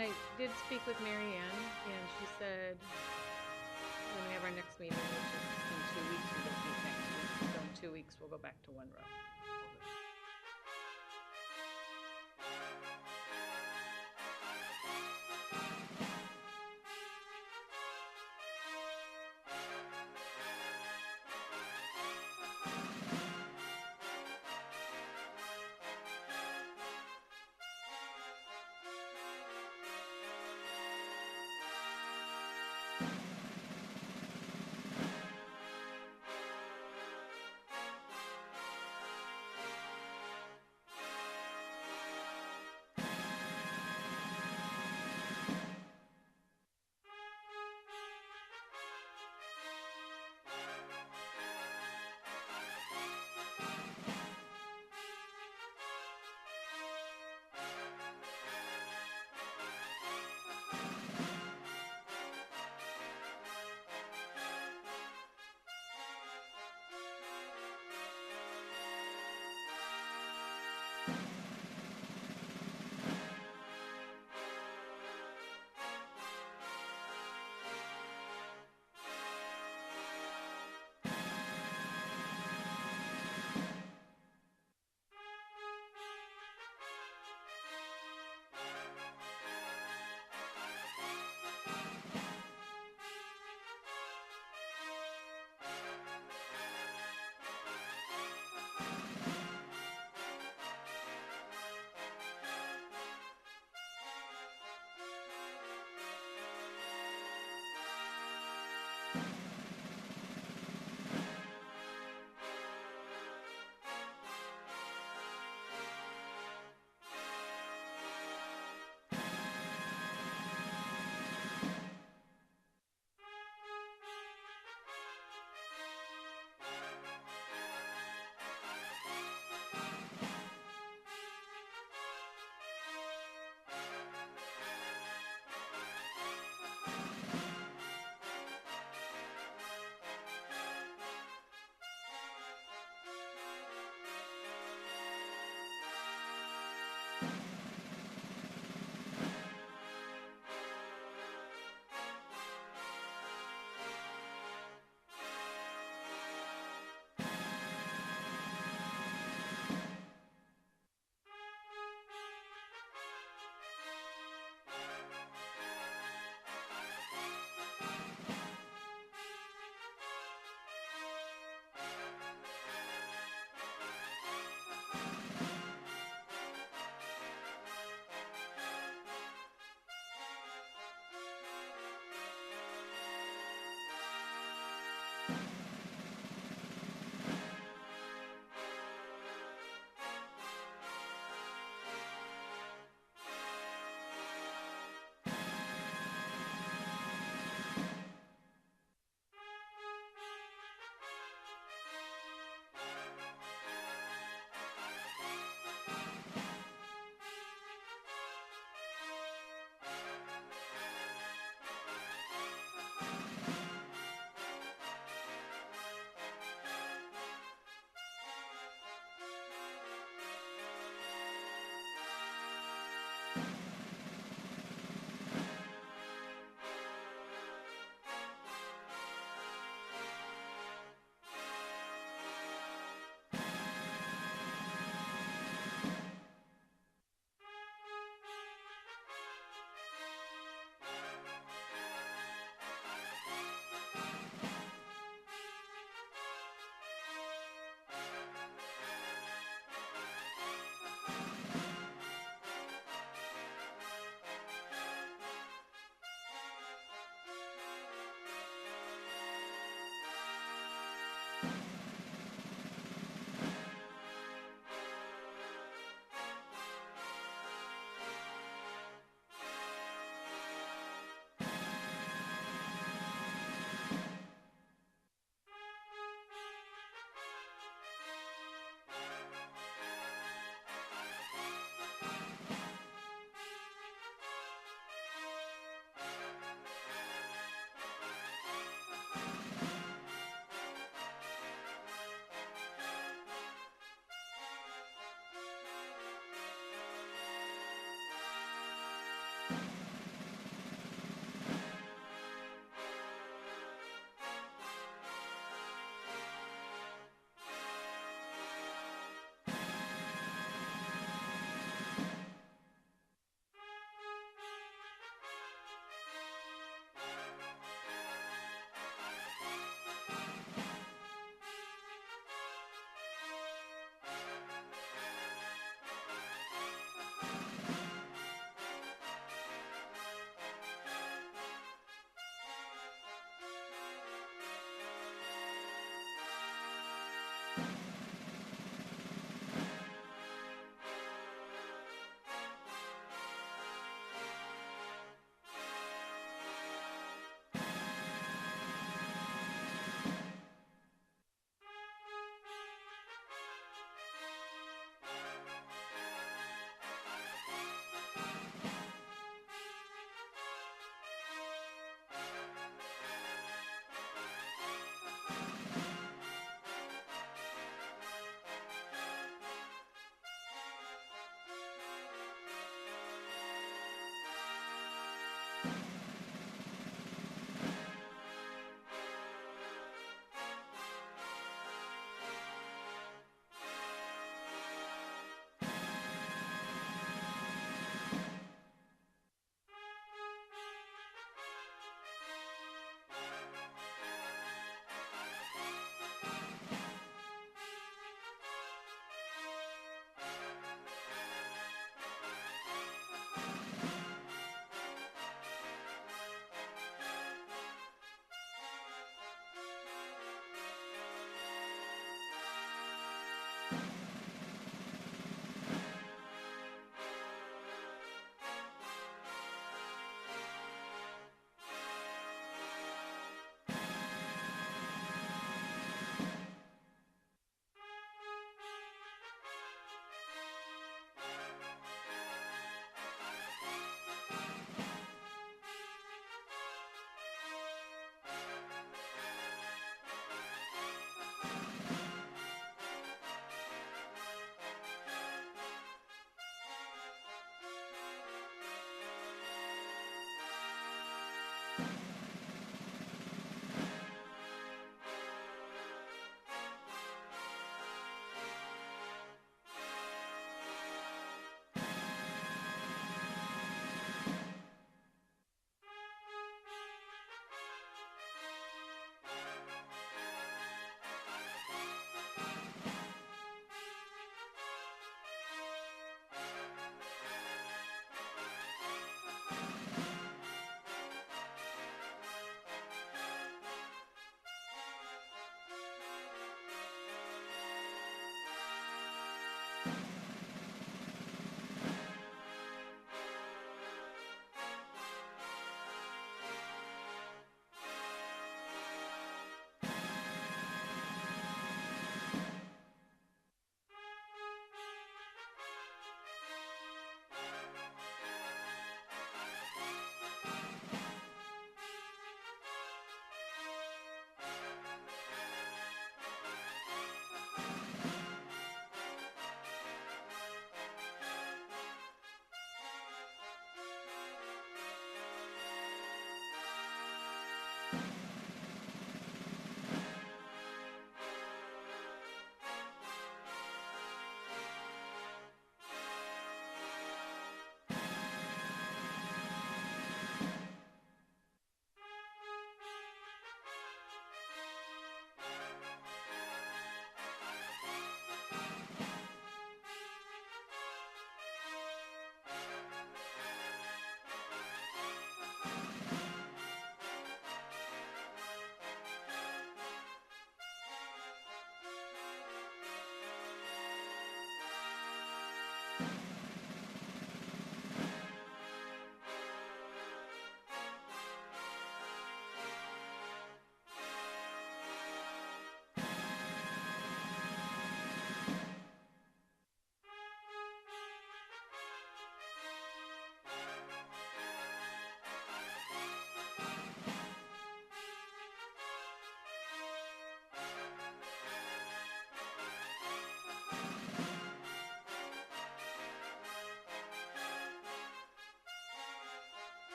And I did speak with Mary Ann, and she said when we have our next meeting, which is in 2 weeks, we don't meet next week, so in 2 weeks, we'll go back to one row.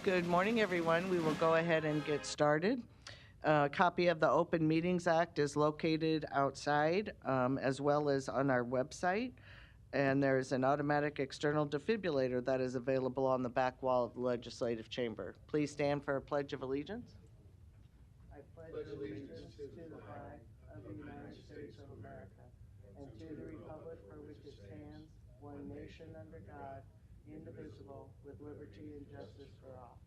Good morning, everyone. We will go ahead and get started. A copy of the Open Meetings Act is located outside, as well as on our website. And there's an automatic external defibrillator that is available on the back wall of the Legislative Chamber. Please stand for a Pledge of Allegiance. I pledge allegiance to the flag of the United States of America and to the republic for which it stands, one nation under God, indivisible, with liberty and justice for all.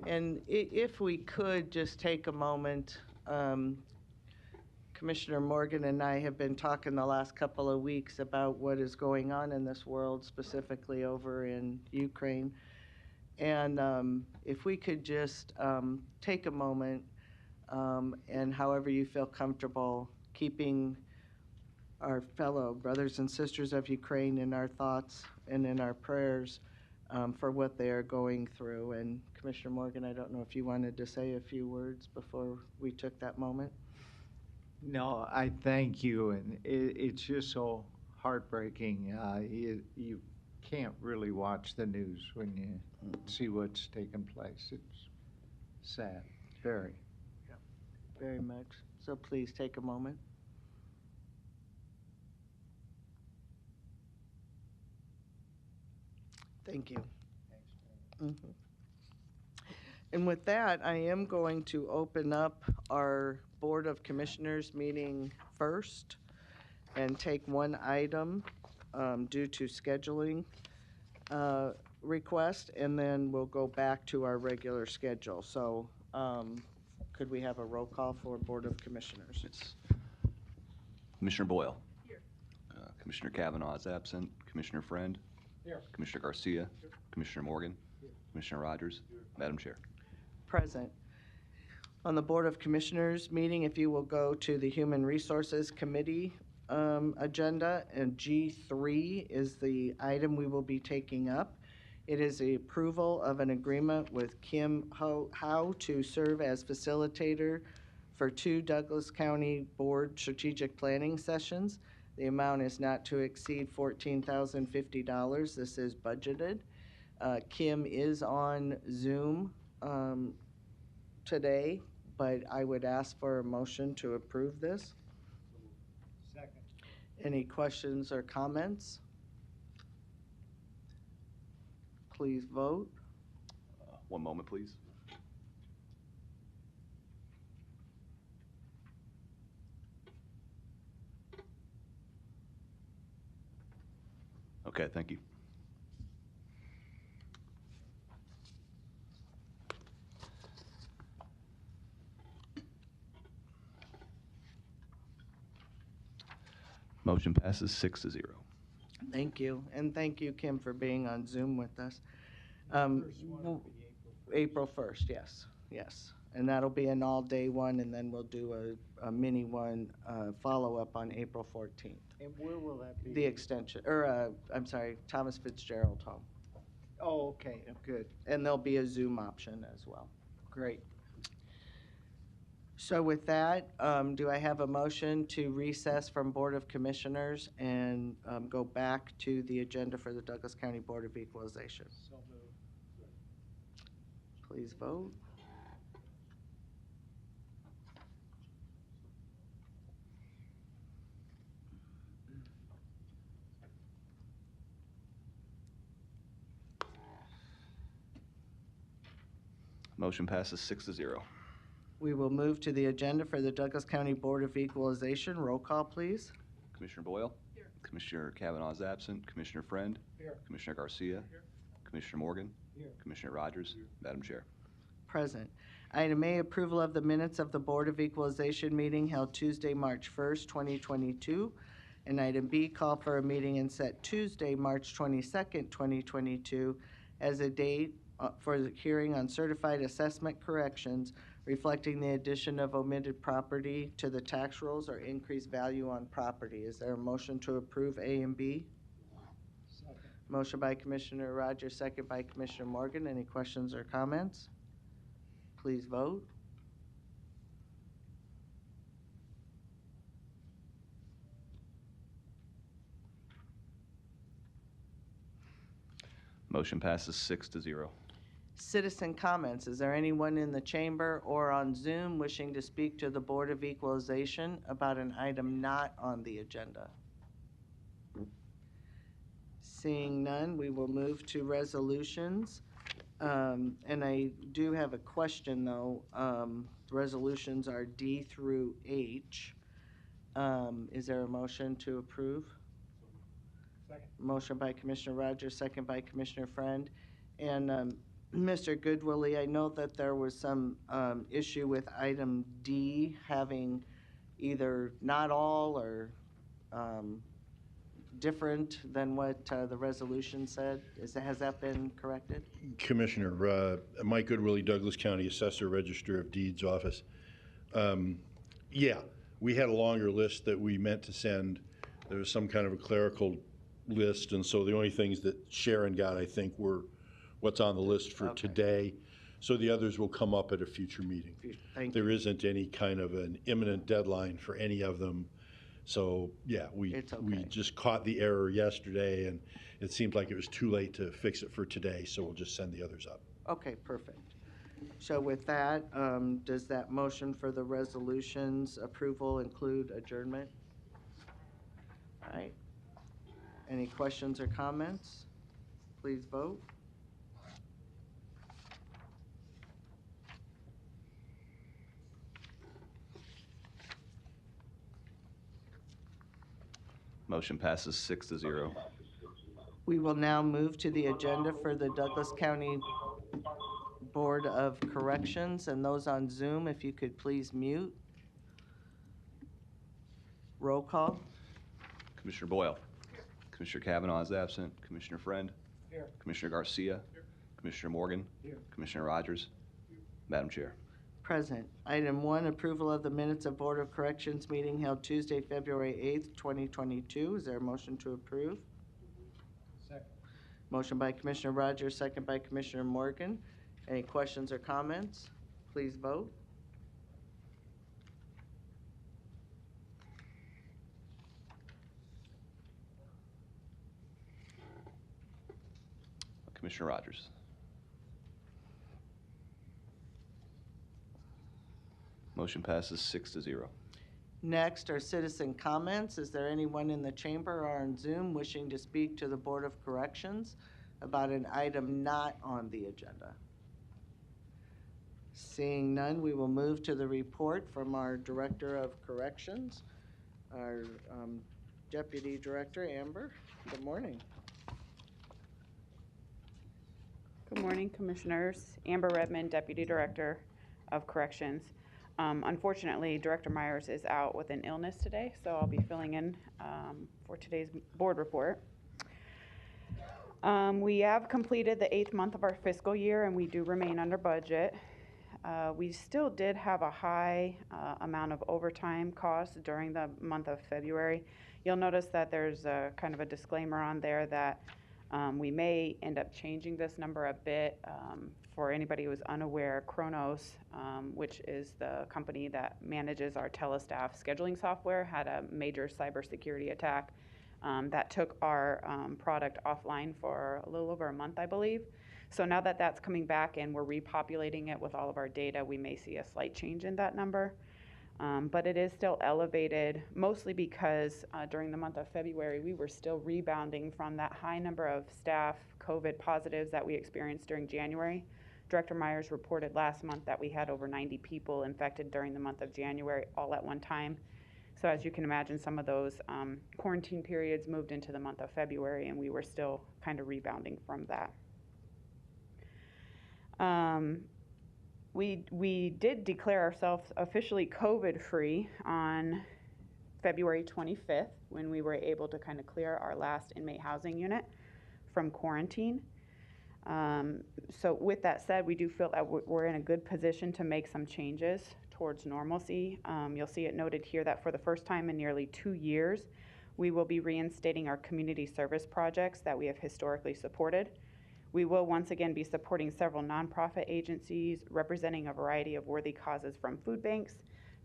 And if we could just take a moment, Commissioner Morgan and I have been talking the last couple of weeks about what is going on in this world, specifically over in Ukraine. And if we could just take a moment and however you feel comfortable, keeping our fellow brothers and sisters of Ukraine in our thoughts and in our prayers for what they are going through. And Commissioner Morgan, I don't know if you wanted to say a few words before we took that moment. No, I thank you, and it's just so heartbreaking. You can't really watch the news when you see what's taking place. It's sad, very. Very much. So please take a moment. Thank you. Mhm. And with that, I am going to open up our Board of Commissioners meeting first and take one item due to scheduling request, and then we'll go back to our regular schedule. So could we have a roll call for Board of Commissioners? It's Commissioner Boyle. Here. Commissioner Kavanaugh is absent. Commissioner Friend. Here. Commissioner Garcia. Here. Commissioner Morgan. Here. Commissioner Rogers. Here. Madam Chair. Present. On the Board of Commissioners meeting, if you will go to the Human Resources Committee agenda, and G3 is the item we will be taking up. It is the approval of an agreement with Kim Howe to serve as facilitator for 2 Douglas County Board strategic planning sessions. The amount is not to exceed $14,050. This is budgeted. Kim is on Zoom today, but I would ask for a motion to approve this. Second. Any questions or comments? Please vote. One moment, please. Okay, thank you. Motion passes 6-0. Thank you, and thank you, Kim, for being on Zoom with us. April 1st, yes. And that'll be an all-day one, and then we'll do a mini one follow-up on April 14th. And where will that be? The extension, or I'm sorry, Thomas Fitzgerald Home. Oh, okay, good, And there'll be a Zoom option as well. great. So with that, do I have a motion to recess from Board of Commissioners and go back to the agenda for the Douglas County Board of Equalization? So moved. Please vote. Motion passes 6-0. We will move to the agenda for the Douglas County Board of Equalization. Roll call, please. Commissioner Boyle. Here. Commissioner Kavanaugh is absent. Commissioner Friend. Here. Commissioner Garcia. Here. Commissioner Morgan. Here. Commissioner Rogers. Here. Madam Chair. Present. Item A, approval of the minutes of the Board of Equalization meeting held Tuesday, March 1st, 2022. And item B, call for a meeting and set Tuesday, March 22nd, 2022 as a date for the hearing on certified assessment corrections reflecting the addition of omitted property to the tax rolls or increased value on property. Is there a motion to approve A and B? Second. Motion by Commissioner Rogers, second by Commissioner Morgan. Any questions or comments? Please vote. Motion passes 6-0. Citizen comments. Is there anyone in the chamber or on Zoom wishing to speak to the Board of Equalization about an item not on the agenda? Seeing none, we will move to resolutions. And I do have a question, though. Resolutions are D through H. Is there a motion to approve? Second. Motion by Commissioner Rogers, second by Commissioner Friend. And Mr. Goodwillie, I know that there was some issue with item D having either not all or different than what the resolution said. Has that been corrected? Commissioner, Mike Goodwillie, Douglas County Assessor, Register of Deeds Office. Yeah, we had a longer list that we meant to send. There was some kind of a clerical list, and so the only things that Sharon got, I think, were what's on the list for today. So the others will come up at a future meeting. Thank you. There isn't any kind of an imminent deadline for any of them. So, yeah, It's okay. we just caught the error yesterday, and it seemed like it was too late to fix it for today, so we'll just send the others up. Okay, perfect. So with that, does that motion for the resolutions approval include adjournment? All right. Any questions or comments? Please vote. Motion passes 6-0. We will now move to the agenda for the Douglas County Board of Corrections, and those on Zoom, if you could please mute. Roll call. Commissioner Boyle. Commissioner Kavanaugh is absent. Commissioner Friend. Here. Commissioner Garcia. Here. Commissioner Morgan. Here. Commissioner Rogers. Here. Madam Chair. Present. Item 1, approval of the minutes of Board of Corrections meeting held Tuesday, February 8th, 2022. Is there a motion to approve? Second. Motion by Commissioner Rogers, second by Commissioner Morgan. Any questions or comments? Please vote. Commissioner Rogers. Motion passes 6-0. Next are citizen comments. Is there anyone in the chamber or on Zoom wishing to speak to the Board of Corrections about an item not on the agenda? Seeing none, we will move to the report from our Director of Corrections, our Deputy Director, Amber. Good morning. Good morning, Commissioners. Amber Redmond, Deputy Director of Corrections. Unfortunately, Director Myers is out with an illness today, so I'll be filling in for today's board report. We have completed the 8th month of our fiscal year, and we do remain under budget. We still did have a high amount of overtime costs during the month of February. You'll notice that there's a kind of a disclaimer on there that we may end up changing this number a bit. For anybody who is unaware, Kronos, which is the company that manages our telestaff scheduling software, had a major cybersecurity attack that took our product offline for a little over a month, I believe. So now that that's coming back and we're repopulating it with all of our data, we may see a slight change in that number. But it is still elevated, mostly because during the month of February, we were still rebounding from that high number of staff COVID positives that we experienced during January. Director Myers reported last month that we had over 90 people infected during the month of January, all at one time. So as you can imagine, some of those quarantine periods moved into the month of February, and we were still kind of rebounding from that. We did declare ourselves officially COVID-free on February 25th when we were able to kind of clear our last inmate housing unit from quarantine. So with that said, we do feel that we're in a good position to make some changes towards normalcy. You'll see it noted here that for the first time in nearly 2 years, we will be reinstating our community service projects that we have historically supported. We will once again be supporting several nonprofit agencies representing a variety of worthy causes, from food banks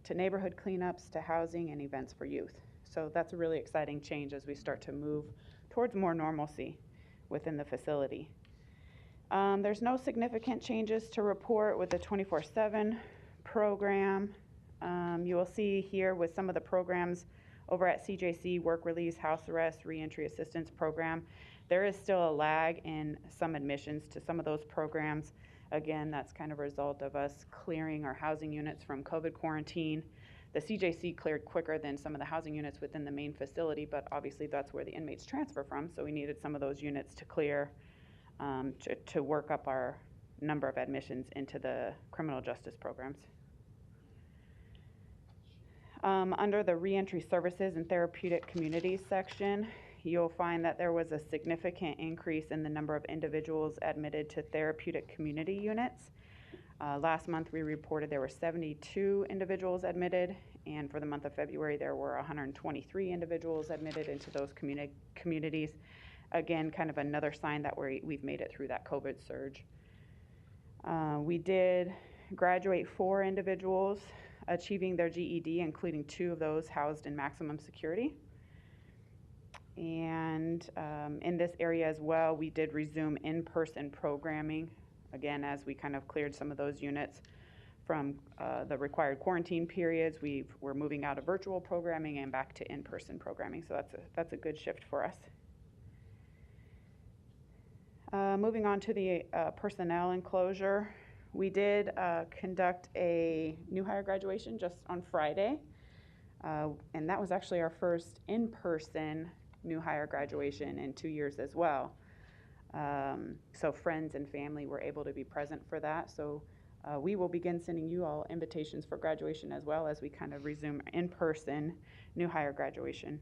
to neighborhood cleanups to housing and events for youth. So that's a really exciting change as we start to move towards more normalcy within the facility. There's no significant changes to report with the 24/7 program. You will see here with some of the programs over at CJC, work release, house arrest, reentry assistance program, there is still a lag in some admissions to some of those programs. Again, that's kind of a result of us clearing our housing units from COVID quarantine. The CJC cleared quicker than some of the housing units within the main facility, but obviously that's where the inmates transfer from, so we needed some of those units to clear to work up our number of admissions into the criminal justice programs. Under the reentry services and therapeutic communities section, you'll find that there was a significant increase in the number of individuals admitted to therapeutic community units. Last month we reported there were 72 individuals admitted, and for the month of February there were 123 individuals admitted into those communities. Again, kind of another sign that we've made it through that COVID surge. We did graduate 4 individuals achieving their GED, including 2 of those housed in maximum security. And in this area as well, we did resume in-person programming, again, as we kind of cleared some of those units from the required quarantine periods. We're moving out of virtual programming and back to in-person programming, so that's a good shift for us. Moving on to the personnel enclosure, we did conduct a new hire graduation just on Friday, and that was actually our first in-person new hire graduation in 2 years as well. So friends and family were able to be present for that. So we will begin sending you all invitations for graduation as well as we kind of resume in-person new hire graduation,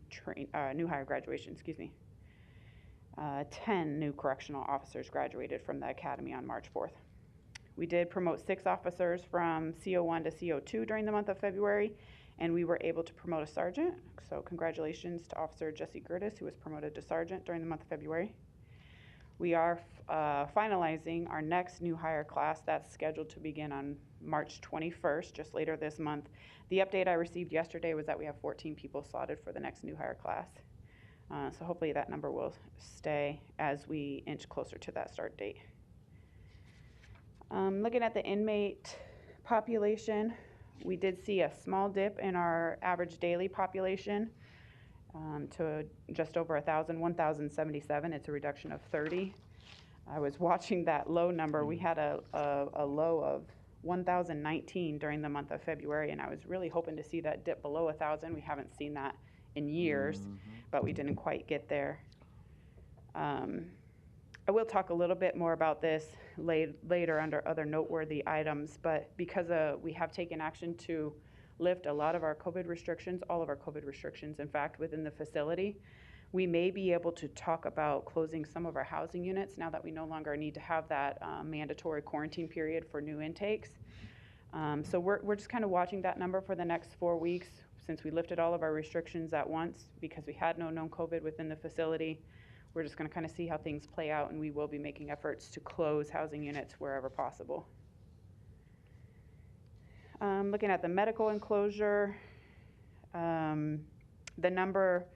10 new correctional officers graduated from the academy on March 4th. We did promote 6 officers from CO1 to CO2 during the month of February, and we were able to promote a sergeant. So congratulations to Officer Jesse Gertis, who was promoted to sergeant during the month of February. We are finalizing our next new hire class that's scheduled to begin on March 21st, just later this month. The update I received yesterday was that we have 14 people slotted for the next new hire class. So hopefully that number will stay as we inch closer to that start date. Looking at the inmate population, we did see a small dip in our average daily population to just over 1,077. It's a reduction of 30. I was watching that low number. We had a low of 1,019 during the month of February, and I was really hoping to see that dip below 1,000. We haven't seen that in years, but we didn't quite get there. I will talk a little bit more about this later under other noteworthy items, but because we have taken action to lift a lot of our COVID restrictions, all of our COVID restrictions, in fact, within the facility, we may be able to talk about closing some of our housing units now that we no longer need to have that mandatory quarantine period for new intakes. So we're just kind of watching that number for the next 4 weeks since we lifted all of our restrictions at once because we had no known COVID within the facility. We're just going to kind of see how things play out, and we will be making efforts to close housing units wherever possible. Looking at the medical enclosure, the number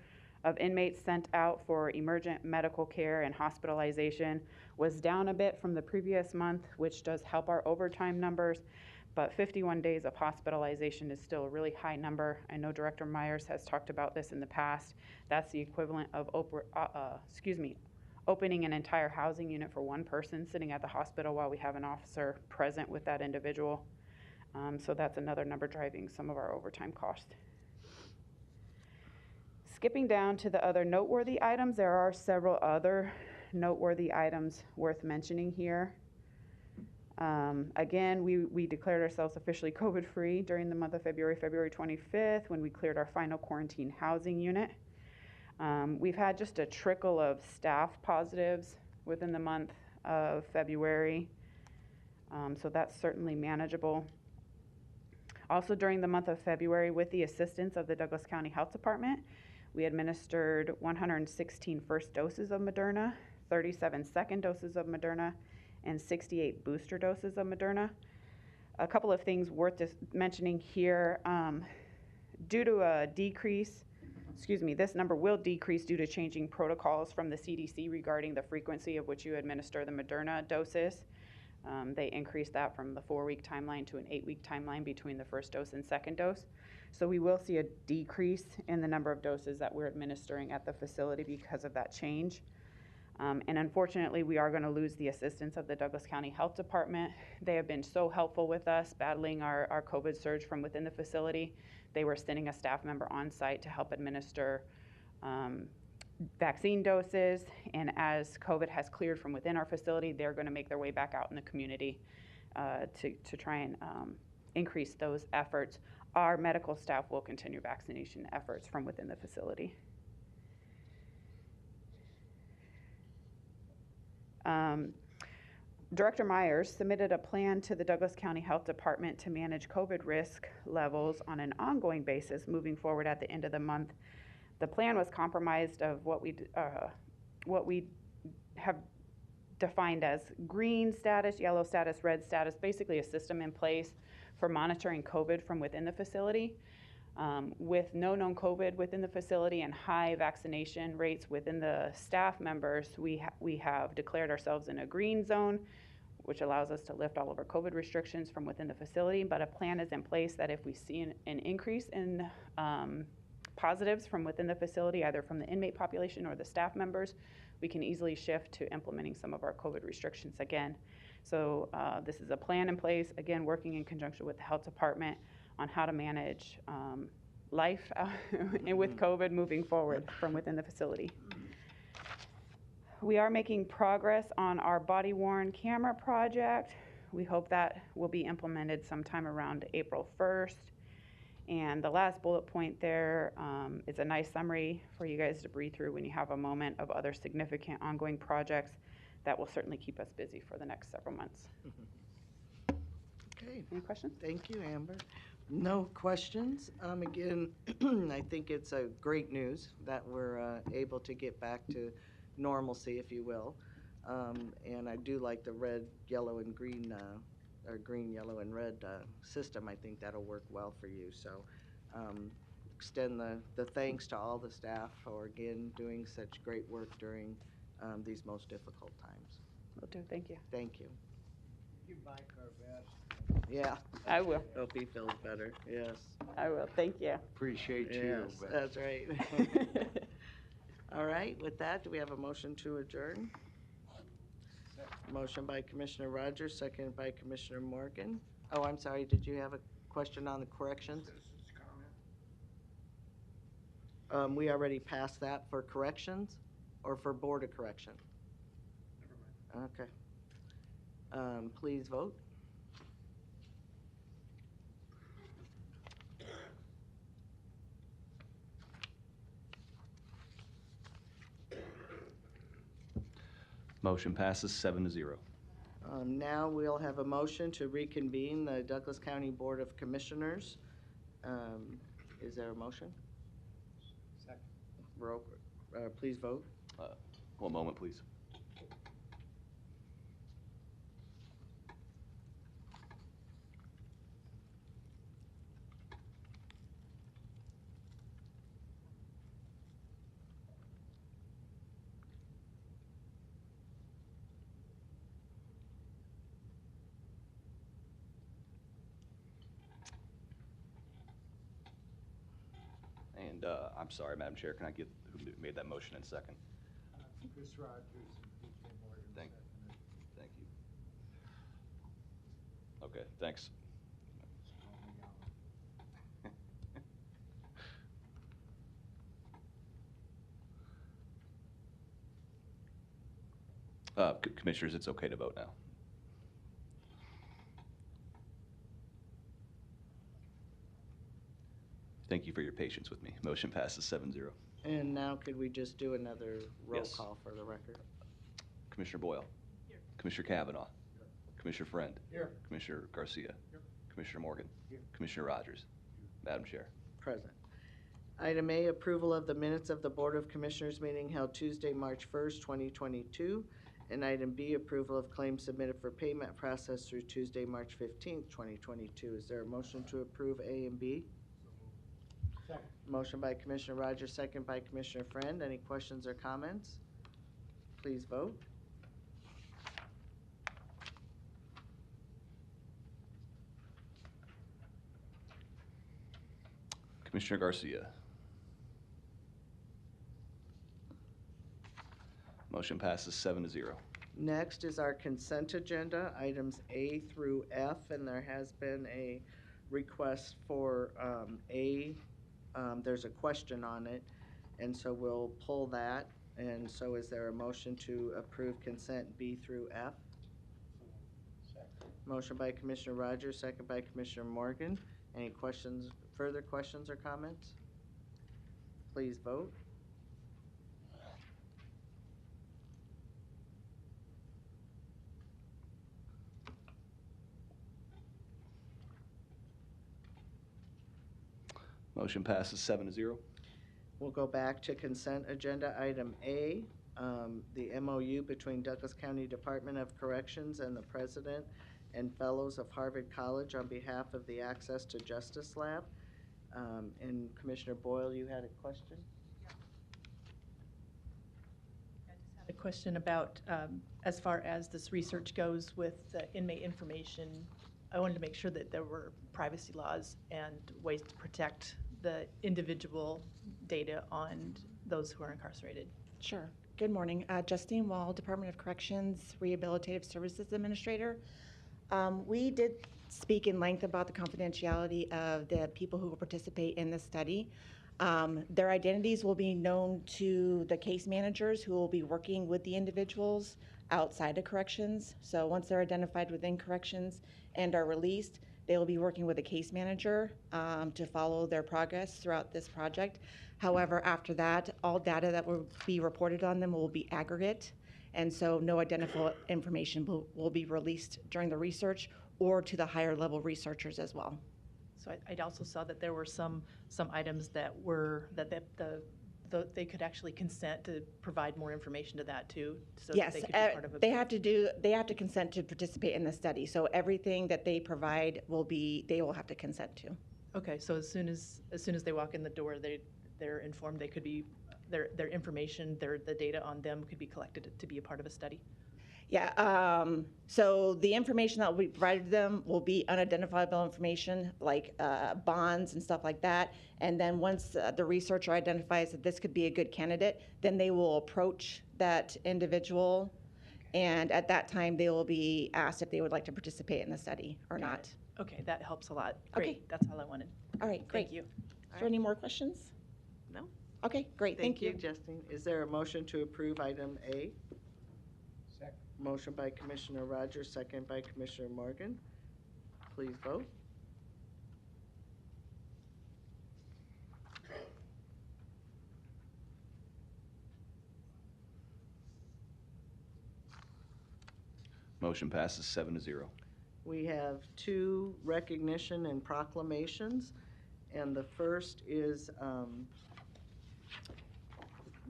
of inmates sent out for emergent medical care and hospitalization was down a bit from the previous month, which does help our overtime numbers, but 51 days of hospitalization is still a really high number. I know Director Myers has talked about this in the past. That's the equivalent of opening an entire housing unit for one person sitting at the hospital while we have an officer present with that individual. So that's another number driving some of our overtime costs. Skipping down to the other noteworthy items, there are several other noteworthy items worth mentioning here. Again, we declared ourselves officially COVID-free during the month of February 25th, when we cleared our final quarantine housing unit. We've had just a trickle of staff positives within the month of February, so that's certainly manageable. Also during the month of February, with the assistance of the Douglas County Health Department, we administered 116 first doses of Moderna, 37 second doses of Moderna, and 68 booster doses of Moderna. A couple of things worth mentioning here. Due to a decrease, this number will decrease due to changing protocols from the CDC regarding the frequency of which you administer the Moderna doses. They increased that from the 4-week timeline to an 8-week timeline between the first dose and second dose. So we will see a decrease in the number of doses that we're administering at the facility because of that change. And unfortunately, we are going to lose the assistance of the Douglas County Health Department. They have been so helpful with us battling our COVID surge from within the facility. They were sending a staff member on site to help administer vaccine doses. And as COVID has cleared from within our facility, they're going to make their way back out in the community to try and increase those efforts. Our medical staff will continue vaccination efforts from within the facility. Director Myers submitted a plan to the Douglas County Health Department to manage COVID risk levels on an ongoing basis moving forward at the end of the month. The plan was comprised of what we have defined as green status, yellow status, red status, basically a system in place for monitoring COVID from within the facility. With no known COVID within the facility and high vaccination rates within the staff members, we have declared ourselves in a green zone, which allows us to lift all of our COVID restrictions from within the facility. But a plan is in place that if we see an increase in positives from within the facility, either from the inmate population or the staff members, we can easily shift to implementing some of our COVID restrictions again. So this is a plan in place, again, working in conjunction with the health department on how to manage life and with COVID moving forward from within the facility. We are making progress on our body-worn camera project. We hope that will be implemented sometime around April 1st. And the last bullet point there is a nice summary for you guys to breathe through when you have a moment of other significant ongoing projects that will certainly keep us busy for the next several months. Okay, Any questions? thank you, Amber. No questions. Again, I think it's a great news that we're able to get back to normalcy, if you will. And I do like the red, yellow, and green, or green, yellow, and red system. I think that'll work well for you. So extend the thanks to all the staff for, again, doing such great work during these most difficult times. Will do. Thank you. Thank you. Give Mike our best. Yeah. I will. Hope he feels better. Yes. I will. Thank you. Appreciate you. Yes, but- that's right. All right, with that, do we have a motion to adjourn? Motion by Commissioner Rogers, second by Commissioner Morgan. Oh, I'm sorry, did you have a question on the corrections? We already passed that for corrections or for Board of Correction? Never mind. Okay. Please vote. Motion passes 7-0. Now we'll have a motion to reconvene the Douglas County Board of Commissioners. Is there a motion? Second. Please vote. One moment, please. And I'm sorry, Madam Chair, can I get who made that motion in second? Chris Rogers and PJ Morgan. Thank you. Okay, thanks. Commissioners, it's okay to vote now. Thank you for your patience with me. Motion passes 7-0. And now could we just do another roll Yes. call for the record? Commissioner Boyle. Here. Commissioner Kavanaugh. Here. Commissioner Friend. Here. Commissioner Garcia. Here. Commissioner Morgan. Here. Commissioner Rogers. Madam Chair. Present. Item A, approval of the minutes of the Board of Commissioners meeting held Tuesday, March 1st, 2022. And item B, approval of claims submitted for payment processed through Tuesday, March 15th, 2022. Is there a motion to approve A and B? Second. Motion by Commissioner Rogers, second by Commissioner Friend. Any questions or comments? Please vote. Commissioner Garcia. Motion passes 7-0. Next is our consent agenda, items A through F, and there has been a request for A. There's a question on it, and so we'll pull that. And so is there a motion to approve consent B through F? Second. Motion by Commissioner Rogers, second by Commissioner Morgan. Any questions, further questions or comments? Please vote. Motion passes 7-0. We'll go back to consent agenda item A. the MOU between Douglas County Department of Corrections and the President and Fellows of Harvard College on behalf of the Access to Justice Lab. And Commissioner Boyle, you had a question? I just had a question about, as far as this research goes with inmate information, I wanted to make sure that there were privacy laws and ways to protect the individual data on those who are incarcerated. Sure. Good morning. Justine Wall, Department of Corrections, Rehabilitative Services Administrator. We did speak in length about the confidentiality of the people who will participate in the study. Their identities will be known to the case managers who will be working with the individuals outside of corrections. So once they're identified within corrections and are released, they will be working with a case manager to follow their progress throughout this project. However, after that, all data that will be reported on them will be aggregate, and so no identifiable information will be released during the research or to the higher level researchers as well. So I also saw that there were some items that were, that they could actually consent to provide more information to that too, so Yes, that they could be part of it. they have to consent to participate in the study. So everything that they provide they will have to consent to. Okay, so as soon as they walk in the door, they're informed they could be, their information, the data on them could be collected to be a part of a study? Yeah, so the information that will be provided to them will be unidentifiable information like bonds and stuff like that. And then once the researcher identifies that this could be a good candidate, then they will approach that individual. And at that time, they will be asked if they would like to participate in the study or Got not. it. Okay, that helps a lot. Okay. Great, that's all I wanted. All right, great. Thank you. Is there any more questions? No? Okay, great, thank you. Justine. Is there a motion to approve item A? Second. Motion by Commissioner Rogers, second by Commissioner Morgan. Please vote. Motion passes 7-0. We have two recognition and proclamations, and the first is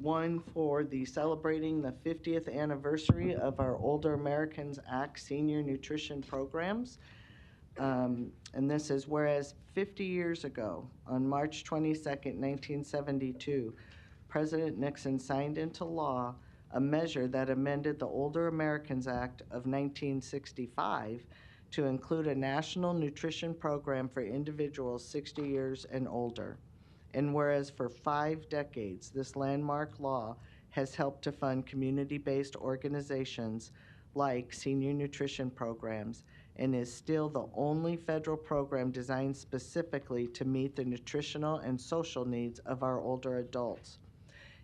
one for the celebrating the 50th anniversary of our Older Americans Act senior nutrition programs. And this is whereas 50 years ago, on March 22nd, 1972, President Nixon signed into law a measure that amended the Older Americans Act of 1965 to include a national nutrition program for individuals 60 years and older. And whereas for 5 decades, this landmark law has helped to fund community-based organizations like senior nutrition programs and is still the only federal program designed specifically to meet the nutritional and social needs of our older adults.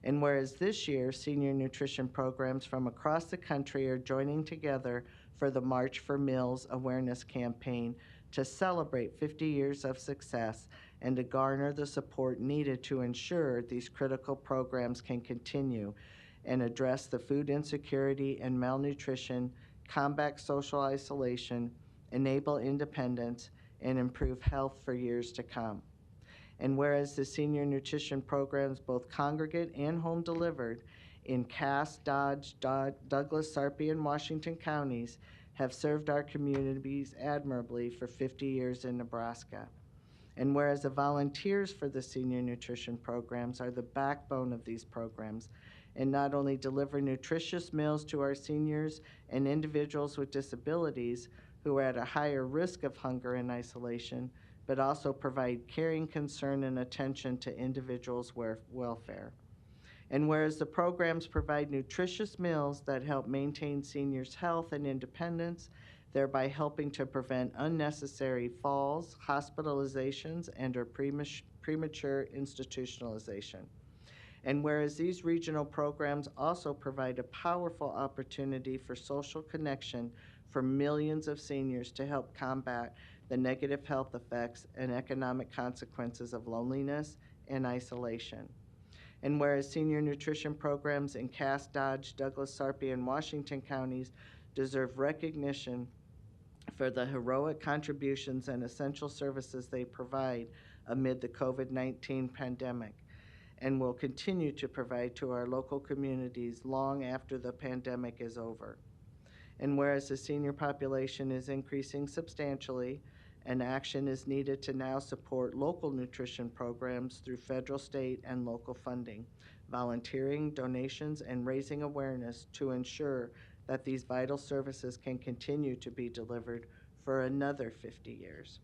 And whereas this year, senior nutrition programs from across the country are joining together for the March for Meals awareness campaign to celebrate 50 years of success and to garner the support needed to ensure these critical programs can continue and address the food insecurity and malnutrition, combat social isolation, enable independence, and improve health for years to come. And whereas the senior nutrition programs, both congregate and home delivered, in Cass, Dodge, Douglas, Sarpy, and Washington counties have served our communities admirably for 50 years in Nebraska. And whereas the volunteers for the senior nutrition programs are the backbone of these programs and not only deliver nutritious meals to our seniors and individuals with disabilities who are at a higher risk of hunger and isolation, but also provide caring concern and attention to individuals' welfare. And whereas the programs provide nutritious meals that help maintain seniors' health and independence, thereby helping to prevent unnecessary falls, hospitalizations, and or premature institutionalization. And whereas these regional programs also provide a powerful opportunity for social connection for millions of seniors to help combat the negative health effects and economic consequences of loneliness and isolation. And whereas senior nutrition programs in Cass, Dodge, Douglas, Sarpy, and Washington counties deserve recognition for the heroic contributions and essential services they provide amid the COVID-19 pandemic. and will continue to provide to our local communities long after the pandemic is over. And whereas the senior population is increasing substantially, and action is needed to now support local nutrition programs through federal, state, and local funding, volunteering, donations, and raising awareness to ensure that these vital services can continue to be delivered for another 50 years.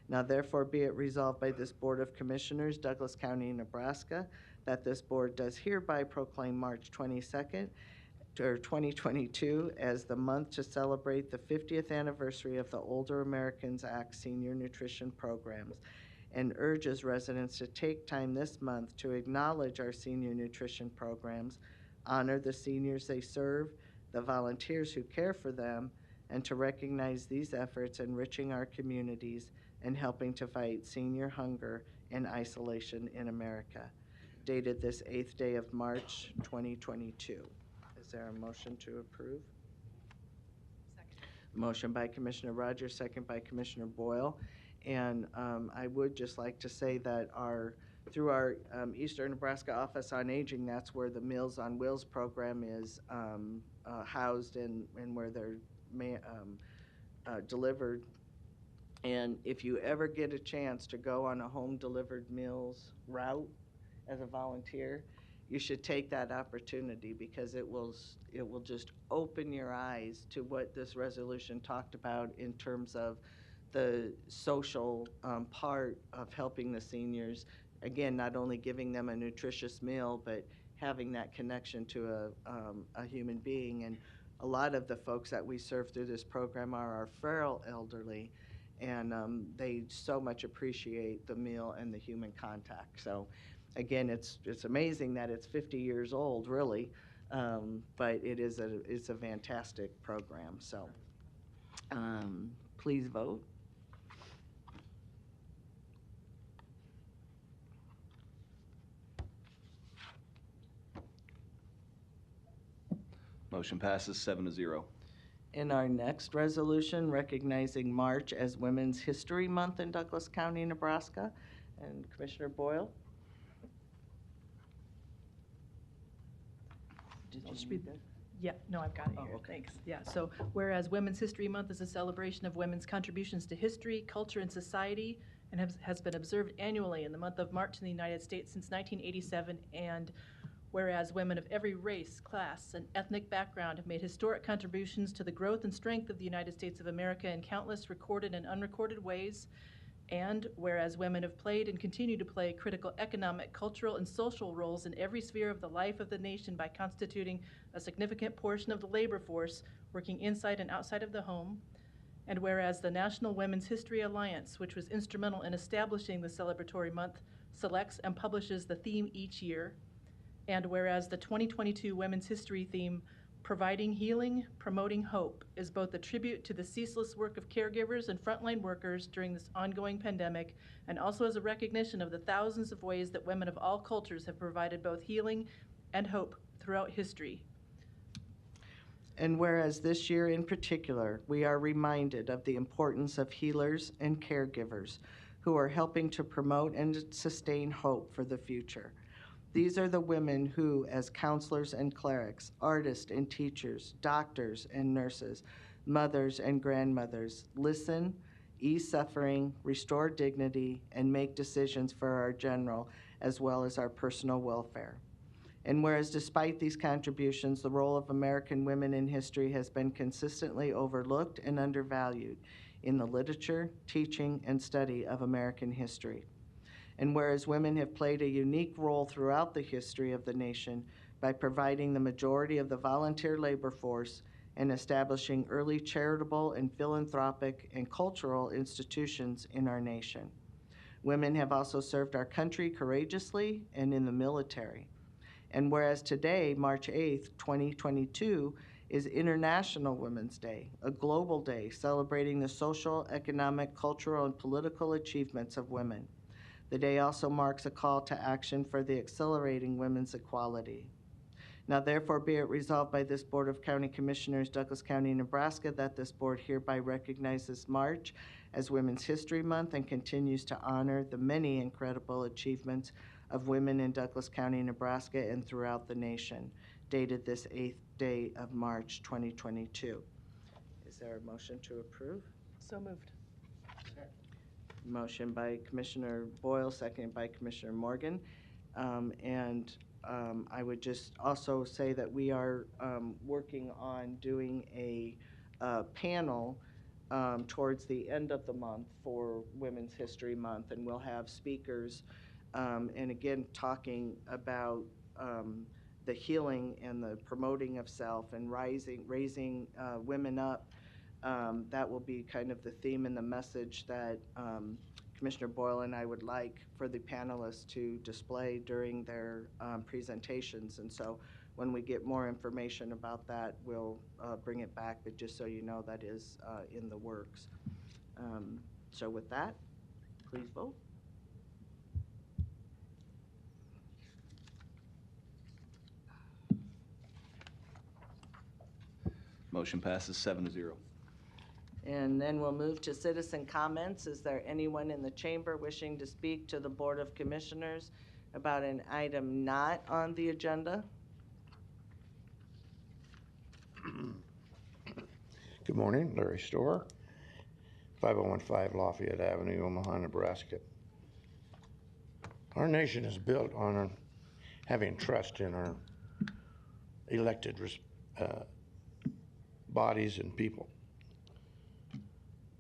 Now therefore be it resolved by this Board of Commissioners, Douglas County, Nebraska, that this board does hereby proclaim March 22nd, or 2022 as the month to celebrate the 50th anniversary of the Older Americans Act senior nutrition programs, and urges residents to take time this month to acknowledge our senior nutrition programs, honor the seniors they serve, the volunteers who care for them, and to recognize these efforts enriching our communities and helping to fight senior hunger and isolation in America. Dated this 8th day of March, 2022. Is there a motion to approve? Second. Motion by Commissioner Rogers, second by Commissioner Boyle. And I would just like to say that through our Eastern Nebraska Office on Aging, that's where the Meals on Wheels program is housed and where they're delivered. And if you ever get a chance to go on a home delivered meals route as a volunteer, you should take that opportunity, because it will just open your eyes to what this resolution talked about in terms of the social part of helping the seniors. Again, not only giving them a nutritious meal, but having that connection to a human being. And a lot of the folks that we serve through this program are our frail elderly, and they so much appreciate the meal and the human contact. So again, it's amazing that it's 50 years old, really, but it's a fantastic program. So please vote. Motion passes 7-0. In our next resolution, recognizing March as Women's History Month in Douglas County, Nebraska. And Commissioner Boyle? Did you Just read read that? Yeah, no, I've got it here, okay. thanks. Yeah, so whereas Women's History Month is a celebration of women's contributions to history, culture, and society, and has been observed annually in the month of March in the United States since 1987, and whereas women of every race, class, and ethnic background have made historic contributions to the growth and strength of the United States of America in countless recorded and unrecorded ways, and whereas women have played and continue to play critical economic, cultural, and social roles in every sphere of the life of the nation by constituting a significant portion of the labor force working inside and outside of the home, and whereas the National Women's History Alliance, which was instrumental in establishing the celebratory month, selects and publishes the theme each year, and whereas the 2022 Women's History theme, Providing Healing, Promoting Hope, is both a tribute to the ceaseless work of caregivers and frontline workers during this ongoing pandemic, and also as a recognition of the thousands of ways that women of all cultures have provided both healing and hope throughout history. And whereas this year in particular, we are reminded of the importance of healers and caregivers who are helping to promote and sustain hope for the future. These are the women who, as counselors and clerics, artists and teachers, doctors and nurses, mothers and grandmothers, listen, ease suffering, restore dignity, and make decisions for our general as well as our personal welfare. And whereas despite these contributions, the role of American women in history has been consistently overlooked and undervalued in the literature, teaching, and study of American history. And whereas women have played a unique role throughout the history of the nation by providing the majority of the volunteer labor force and establishing early charitable and philanthropic and cultural institutions in our nation. Women have also served our country courageously and in the military. And whereas today, March 8th, 2022, is International Women's Day, a global day celebrating the social, economic, cultural, and political achievements of women. The day also marks a call to action for the accelerating women's equality. Now therefore be it resolved by this Board of County Commissioners, Douglas County, Nebraska, that this board hereby recognizes March as Women's History Month and continues to honor the many incredible achievements of women in Douglas County, Nebraska, and throughout the nation, dated this 8th day of March 2022. Is there a motion to approve? So moved. Motion by Commissioner Boyle, seconded by Commissioner Morgan. I would just also say that we are working on doing a panel towards the end of the month for Women's History Month, and we'll have speakers, and again, talking about the healing and the promoting of self and raising women up. That will be kind of the theme and the message that Commissioner Boyle and I would like for the panelists to display during their presentations. And so when we get more information about that, we'll bring it back, but just so you know, that is in the works. So with that, please vote. Motion passes 7-0. And then we'll move to citizen comments. Is there anyone in the chamber wishing to speak to the Board of Commissioners about an item not on the agenda? Good morning, Larry Storr, 5015 Lafayette Avenue, Omaha, Nebraska. Our nation is built on having trust in our elected bodies and people.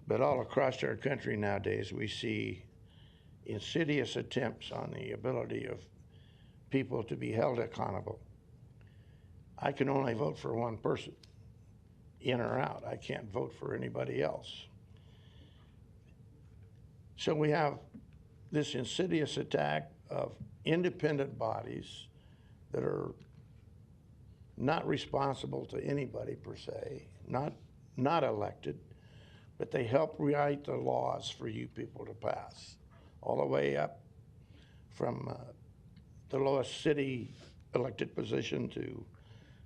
But all across our country nowadays, we see insidious attempts on the ability of people to be held accountable. I can only vote for one person, in or out. I can't vote for anybody else. So we have this insidious attack of independent bodies that are not responsible to anybody per se, not elected, but they help write the laws for you people to pass, all the way up from the lowest city elected position to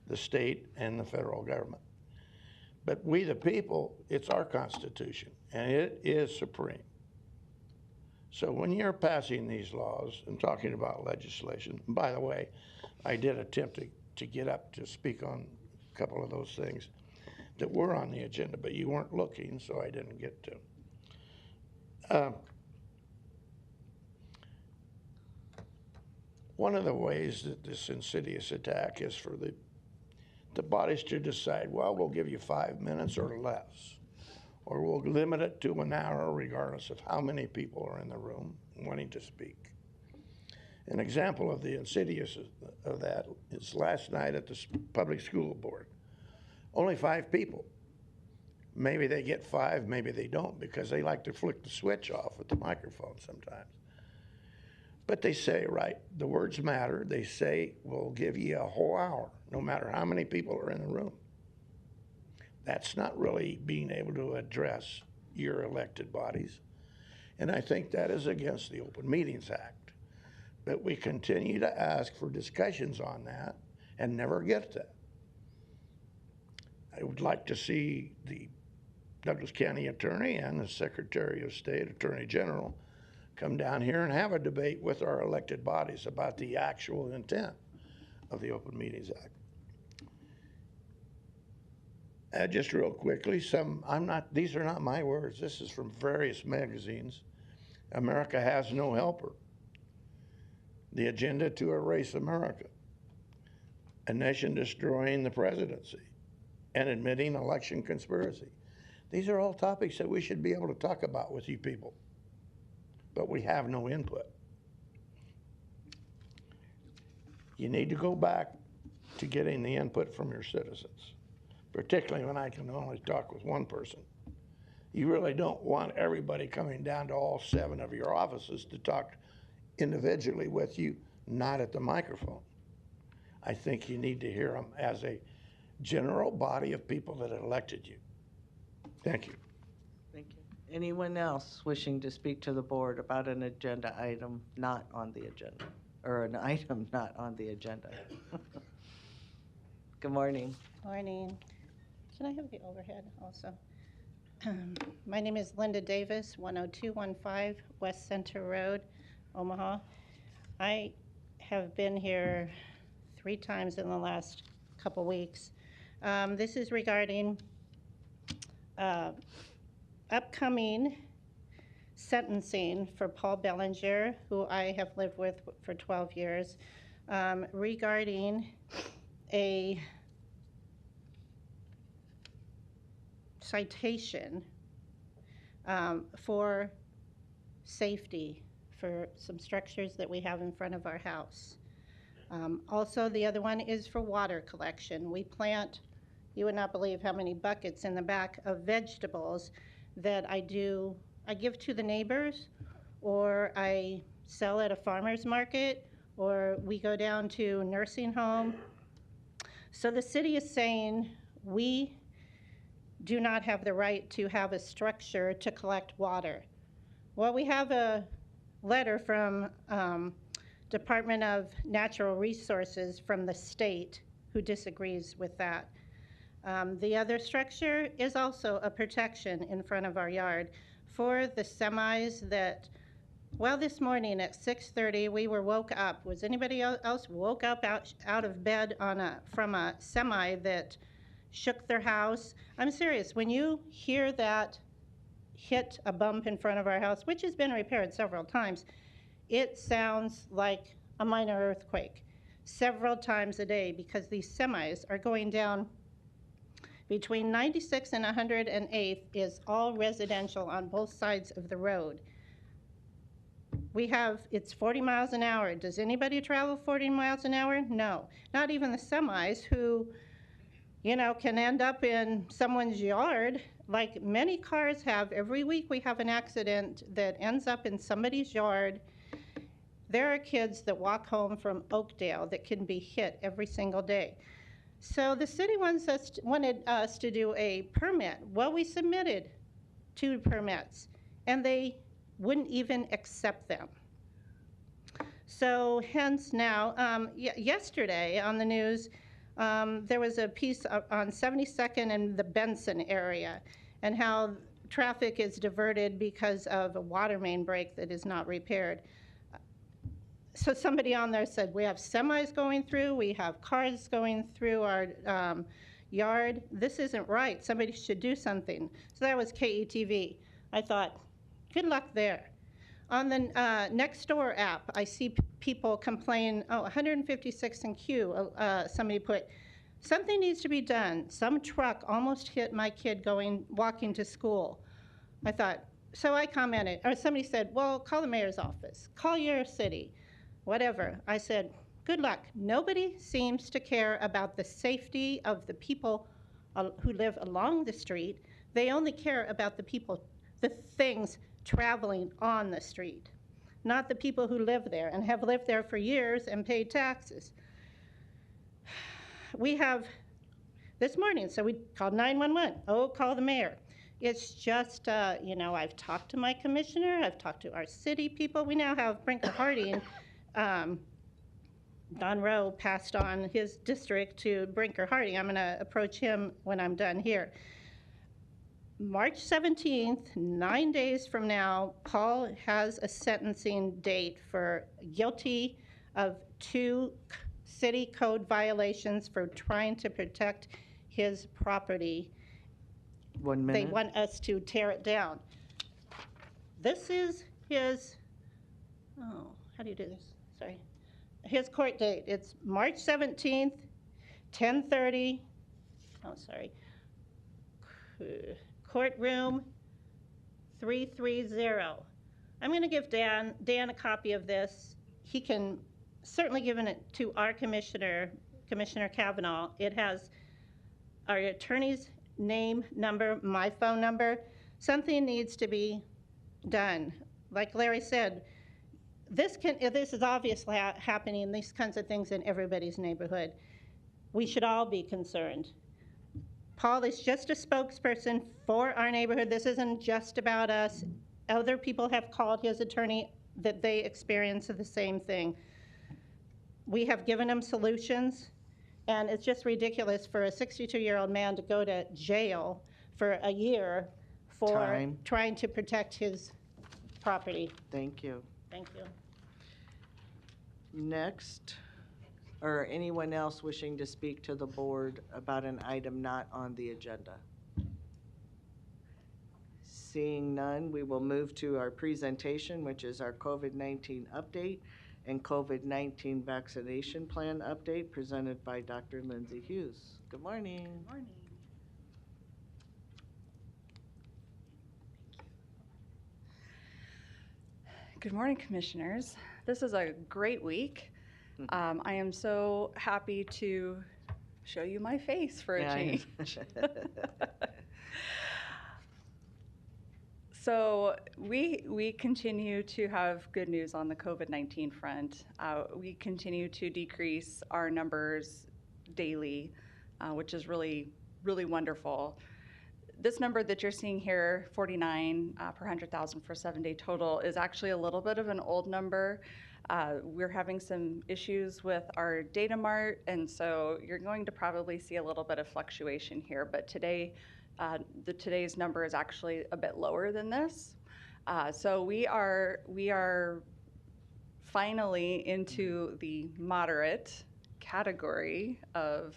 the state and the federal government. But we, the people, it's our Constitution, and it is supreme. So when you're passing these laws and talking about legislation, and by the way, I did attempt to get up to speak on a couple of those things that were on the agenda, but you weren't looking, so I didn't get to. One of the ways that this insidious attack is for the bodies to decide, well, we'll give you 5 minutes or less, or we'll limit it to an hour regardless of how many people are in the room wanting to speak. An example of the insidious of that is last night at the public school board. Only 5 people. Maybe they get 5, maybe they don't, because they like to flick the switch off with the microphone sometimes. But they say, right, the words matter. They say, we'll give you a whole hour, no matter how many people are in the room. That's not really being able to address your elected bodies. And I think that is against the Open Meetings Act. But we continue to ask for discussions on that and never get that. I would like to see the Douglas County Attorney and the Secretary of State, Attorney General, come down here and have a debate with our elected bodies about the actual intent of the Open Meetings Act. Just real quickly, these are not my words. This is from various magazines. America has no helper. The agenda to erase America. A nation destroying the presidency and admitting election conspiracy. These are all topics that we should be able to talk about with you people, but we have no input. You need to go back to getting the input from your citizens, particularly when I can only talk with one person. You really don't want everybody coming down to all 7 of your offices to talk individually with you, not at the microphone. I think you need to hear them as a general body of people that elected you. Thank you. Thank you. Anyone else wishing to speak to the board about an agenda item not on the agenda, or an item not on the agenda? Good morning. Morning. Can I have the overhead also? My name is Linda Davis, 10215 West Center Road, Omaha. I have been here 3 times in the last couple weeks. This is regarding upcoming sentencing for Paul Bellinger, who I have lived with for 12 years, regarding a citation for safety for some structures that we have in front of our house. Also, the other one is for water collection. We plant, you would not believe how many buckets in the back of vegetables that I give to the neighbors, or I sell at a farmer's market, or we go down to nursing home. So the city is saying we do not have the right to have a structure to collect water. Well, we have a letter from Department of Natural Resources from the state who disagrees with that. The other structure is also a protection in front of our yard for the semis that, well, this morning at 6:30 we were woke up. Was anybody else woke up out of bed from a semi that shook their house? I'm serious. When you hear that hit a bump in front of our house, which has been repaired several times, it sounds like a minor earthquake several times a day, because these semis are going down between 96 and 108th is all residential on both sides of the road. It's 40 miles an hour. Does anybody travel 40 miles an hour? No, not even the semis, who, can end up in someone's yard, like many cars have. Every week we have an accident that ends up in somebody's yard. There are kids that walk home from Oakdale that can be hit every single day. So the city wanted us to do a permit. Well, we submitted 2 permits, and they wouldn't even accept them. So hence now, yesterday on the news, there was a piece on 72nd and the Benson area, and how traffic is diverted because of a water main break that is not repaired. So somebody on there said, we have semis going through, we have cars going through our yard. This isn't right. Somebody should do something. So that was KETV. I thought, good luck there. On the Nextdoor app, I see people complain, 156 in Q, somebody put, something needs to be done. Some truck almost hit my kid walking to school. I thought, so I commented, or somebody said, well, call the mayor's office, call your city, whatever. I said, good luck. Nobody seems to care about the safety of the people who live along the street. They only care about the things traveling on the street, not the people who live there and have lived there for years and paid taxes. We have this morning, so we called 911. Call the mayor. It's just, I've talked to my commissioner, I've talked to our city people. We now have Brinker Harding. Don Rowe passed on his district to Brinker Harding. I'm going to approach him when I'm done here. March 17th, 9 days from now, Paul has a sentencing date for guilty of 2 city code violations for trying to protect his property. 1 minute. They want us to tear it down. This is his, how do you do this? Sorry. His court date. It's March 17th, 10:30. Courtroom 330. I'm going to give Dan a copy of this. He can certainly give it to our Commissioner Kavanaugh. It has our attorney's name, number, my phone number. Something needs to be done. Like Larry said, this is obviously happening, these kinds of things in everybody's neighborhood. We should all be concerned. Paul is just a spokesperson for our neighborhood. This isn't just about us. Other people have called his attorney that they experience the same thing. We have given him solutions, and it's just ridiculous for a 62-year-old man to go to jail for a year for trying to protect his property. Thank you. Thank you. Next, or anyone else wishing to speak to the board about an item not on the agenda? Seeing none, we will move to our presentation, which is our COVID-19 update and COVID-19 vaccination plan update presented by Dr. Lindsay Hughes. Good morning. Good morning. Good morning, Commissioners. This is a great week. I am so happy to show you my face for a change. So we continue to have good news on the COVID-19 front. We continue to decrease our numbers daily, which is really, really wonderful. This number that you're seeing here, 49 per 100,000 for 7-day total, is actually a little bit of an old number. We're having some issues with our data mart, and so you're going to probably see a little bit of fluctuation here. But today, today's number is actually a bit lower than this. So we are finally into the moderate category of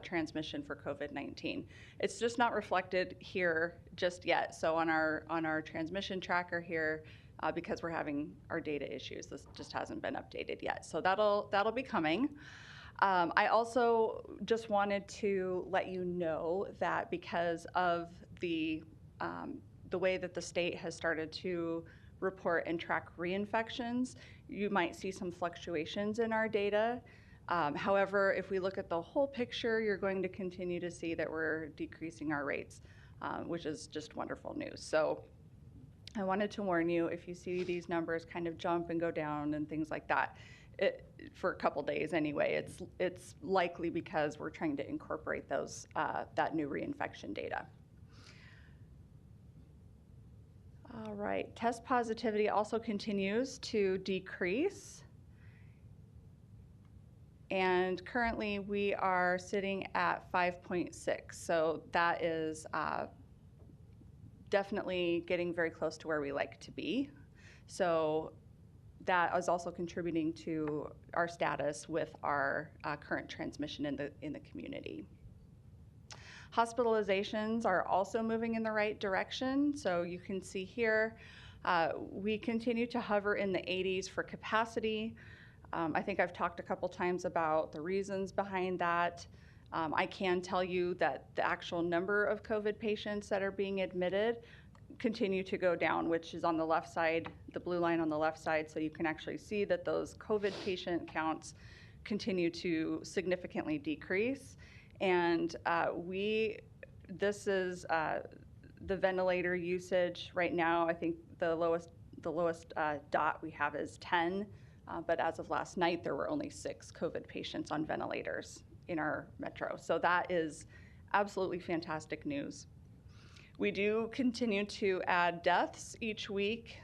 transmission for COVID-19. It's just not reflected here just yet. So on our transmission tracker here, because we're having our data issues, this just hasn't been updated yet. So that'll be coming. I also just wanted to let you know that because of the way that the state has started to report and track reinfections, you might see some fluctuations in our data. However, if we look at the whole picture, you're going to continue to see that we're decreasing our rates, which is just wonderful news. So I wanted to warn you, if you see these numbers kind of jump and go down and things like that, for a couple days anyway, it's likely because we're trying to incorporate those that new reinfection data. All right, test positivity also continues to decrease. And currently we are sitting at 5.6. So that is definitely getting very close to where we like to be. So that is also contributing to our status with our current transmission in the community. Hospitalizations are also moving in the right direction. So you can see here, we continue to hover in the 80s for capacity. I think I've talked a couple times about the reasons behind that. I can tell you that the actual number of COVID patients that are being admitted continue to go down, which is on the left side, the blue line on the left side. So you can actually see that those COVID patient counts continue to significantly decrease. And this is the ventilator usage right now. I think the lowest dot we have is 10. But as of last night, there were only 6 COVID patients on ventilators in our metro. So that is absolutely fantastic news. We do continue to add deaths each week.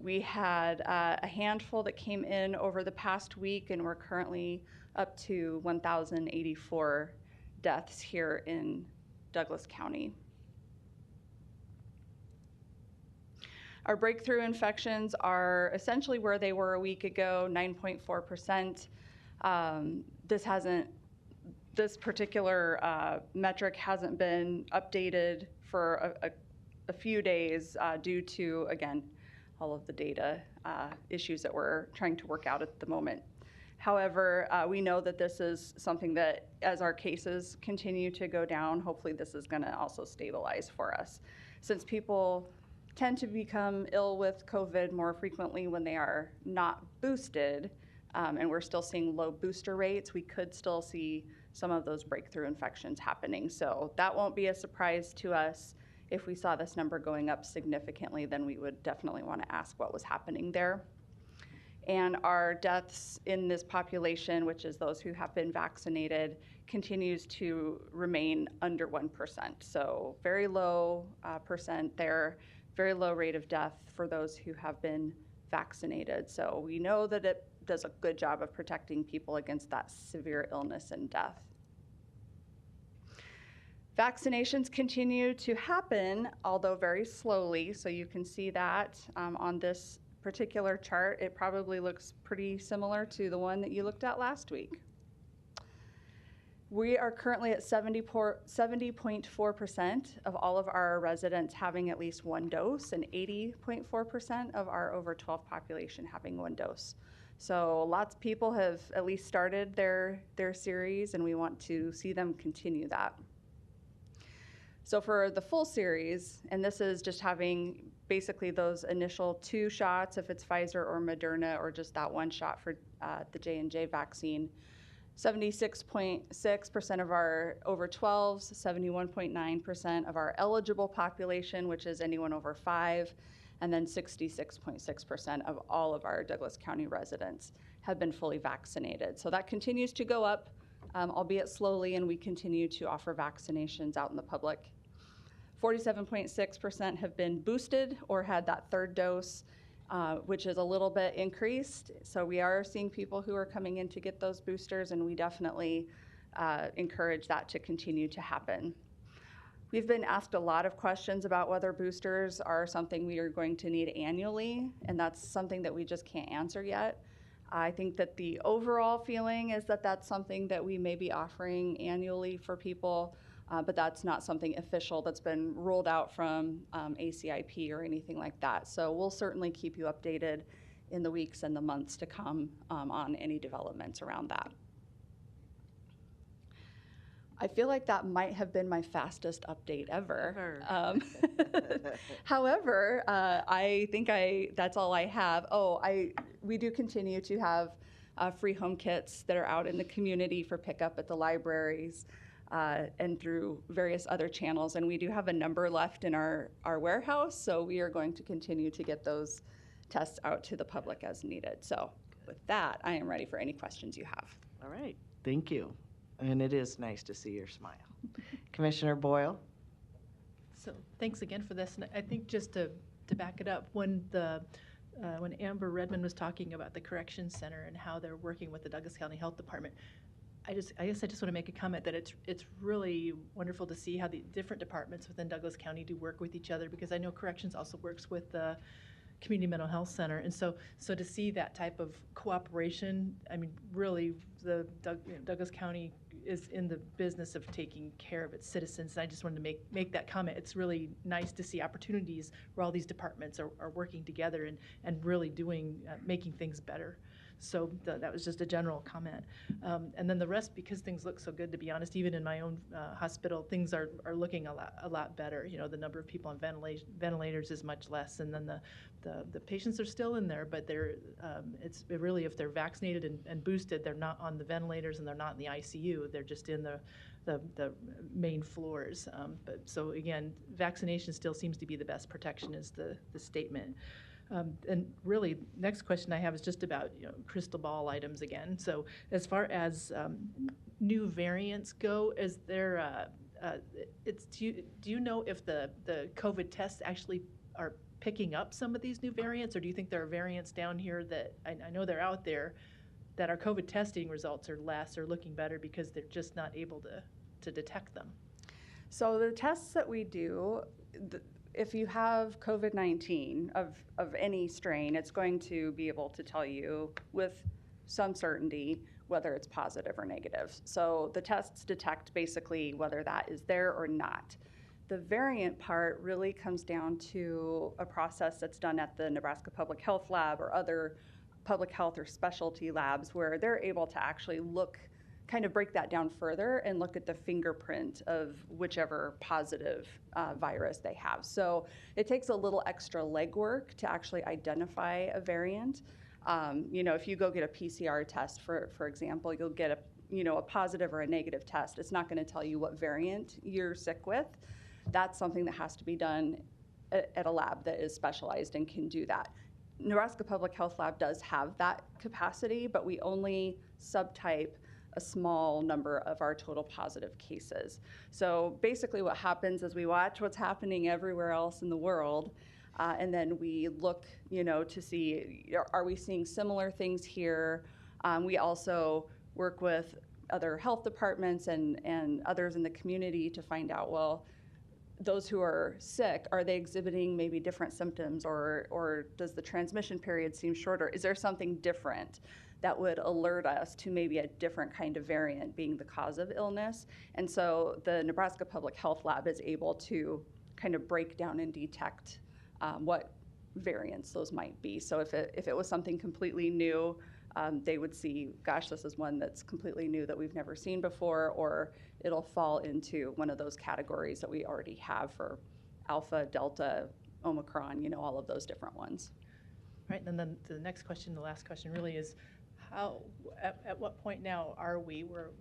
We had a handful that came in over the past week, and we're currently up to 1,084 deaths here in Douglas County. Our breakthrough infections are essentially where they were a week ago, 9.4%. This particular metric hasn't been updated for a few days due to, again, all of the data issues that we're trying to work out at the moment. However, we know that this is something that, as our cases continue to go down, hopefully this is going to also stabilize for us. Since people tend to become ill with COVID more frequently when they are not boosted, and we're still seeing low booster rates, we could still see some of those breakthrough infections happening. So that won't be a surprise to us. If we saw this number going up significantly, then we would definitely want to ask what was happening there. And our deaths in this population, which is those who have been vaccinated, continues to remain under 1%. So very low percent there, very low rate of death for those who have been vaccinated. So we know that it does a good job of protecting people against that severe illness and death. Vaccinations continue to happen, although very slowly. So you can see that on this particular chart, it probably looks pretty similar to the one that you looked at last week. We are currently at 70.4% of all of our residents having at least one dose, and 80.4% of our over 12 population having one dose. So lots of people have at least started their series, and we want to see them continue that. So for the full series, and this is just having basically those initial 2 shots, if it's Pfizer or Moderna, or just that 1 shot for the J&J vaccine, 76.6% of our over 12s, 71.9% of our eligible population, which is anyone over 5, and then 66.6% of all of our Douglas County residents have been fully vaccinated. So that continues to go up, albeit slowly, and we continue to offer vaccinations out in the public. 47.6% have been boosted or had that 3rd dose, which is a little bit increased. So we are seeing people who are coming in to get those boosters, and we definitely encourage that to continue to happen. We've been asked a lot of questions about whether boosters are something we are going to need annually, and that's something that we just can't answer yet. I think that the overall feeling is that that's something that we may be offering annually for people, but that's not something official that's been rolled out from ACIP or anything like that. So we'll certainly keep you updated in the weeks and the months to come on any developments around that. I feel like that might have been my fastest update ever. However, I think that's all I have. We do continue to have free home kits that are out in the community for pickup at the libraries and through various other channels. And we do have a number left in our warehouse, so we are going to continue to get those tests out to the public as needed. So with that, I am ready for any questions you have. All right, thank you. And it is nice to see your smile. Commissioner Boyle? So thanks again for this. And I think just to back it up, when Amber Redmond was talking about the Corrections Center and how they're working with the Douglas County Health Department, I guess I just want to make a comment that it's really wonderful to see how the different departments within Douglas County do work with each other, because I know Corrections also works with the Community Mental Health Center, and so to see that type of cooperation, I mean, really, the Douglas County is in the business of taking care of its citizens, and I just wanted to make that comment. It's really nice to see opportunities where all these departments are working together and really making things better. So that was just a general comment. And then the rest, because things look so good, to be honest, even in my own hospital, things are looking a lot better. You know, the number of people on ventilators is much less, and then the patients are still in there, but it's really, if they're vaccinated and boosted, they're not on the ventilators and they're not in the ICU. They're just in the main floors. But so again, vaccination still seems to be the best protection, is the statement. And really, next question I have is just about crystal ball items again. So as far as new variants go, is there do you know if the COVID tests actually are picking up some of these new variants, or do you think there are variants down here that I know they're out there that our COVID testing results are less or looking better because they're just not able to detect them? So the tests that we do, if you have COVID-19 of any strain, it's going to be able to tell you with some certainty whether it's positive or negative. So the tests detect basically whether that is there or not. The variant part really comes down to a process that's done at the Nebraska Public Health Lab or other public health or specialty labs, where they're able to actually kind of break that down further and look at the fingerprint of whichever positive virus they have. So it takes a little extra legwork to actually identify a variant. If you go get a PCR test, for example, you'll get a positive or a negative test. It's not going to tell you what variant you're sick with. That's something that has to be done at a lab that is specialized and can do that. Nebraska Public Health Lab does have that capacity, but we only subtype a small number of our total positive cases. So basically what happens is we watch what's happening everywhere else in the world, and then we look, to see, are we seeing similar things here? We also work with other health departments and others in the community to find out, well, those who are sick, are they exhibiting maybe different symptoms, or does the transmission period seem shorter? Is there something different that would alert us to maybe a different kind of variant being the cause of illness? And so the Nebraska Public Health Lab is able to kind of break down and detect what variants those might be. So if it was something completely new, they would see, gosh, this is one that's completely new that we've never seen before, or it'll fall into one of those categories that we already have for Alpha, Delta, Omicron, all of those different ones. Right, and then the next question, the last question really is, at what point now are we where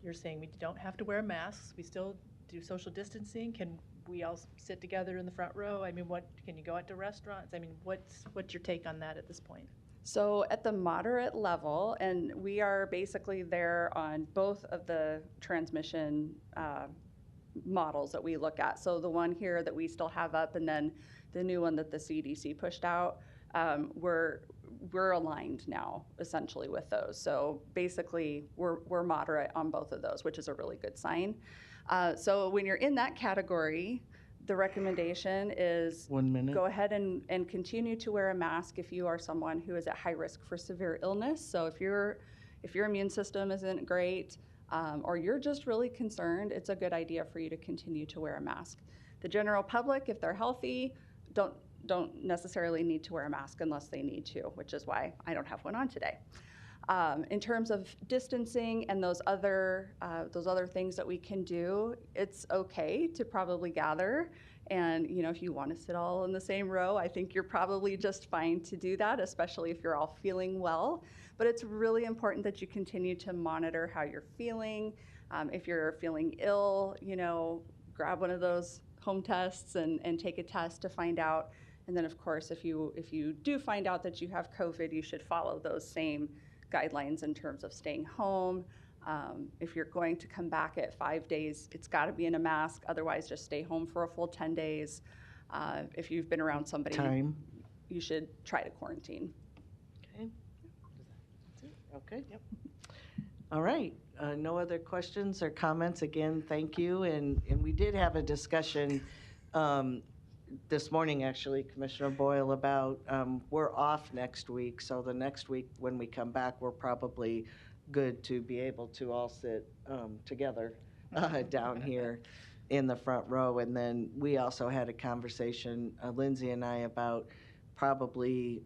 you're saying we don't have to wear masks, we still do social distancing? Can we all sit together in the front row? I mean, can you go out to restaurants? I mean, what's your take on that at this point? So at the moderate level, and we are basically there on both of the transmission models that we look at. So the one here that we still have up, and then the new one that the CDC pushed out, we're aligned now essentially with those. So basically we're moderate on both of those, which is a really good sign. So when you're in that category, the recommendation is 1 minute. Go ahead and continue to wear a mask if you are someone who is at high risk for severe illness. So if your immune system isn't great, or you're just really concerned, it's a good idea for you to continue to wear a mask. The general public, if they're healthy, don't necessarily need to wear a mask unless they need to, which is why I don't have one on today. In terms of distancing and those other things that we can do, it's okay to probably gather. And if you want to sit all in the same row, I think you're probably just fine to do that, especially if you're all feeling well. But it's really important that you continue to monitor how you're feeling. If you're feeling ill, grab one of those home tests and take a test to find out. And then, of course, if you do find out that you have COVID, you should follow those same guidelines in terms of staying home. If you're going to come back at 5 days, it's got to be in a mask. Otherwise, just stay home for a full 10 days. If you've been around somebody, you should try to quarantine. Okay. Okay. Yep. All right. No other questions or comments? Again, thank you. And we did have a discussion this morning, actually, Commissioner Boyle, about we're off next week. So the next week when we come back, we're probably good to be able to all sit together down here in the front row. And then we also had a conversation, Lindsay and I, about probably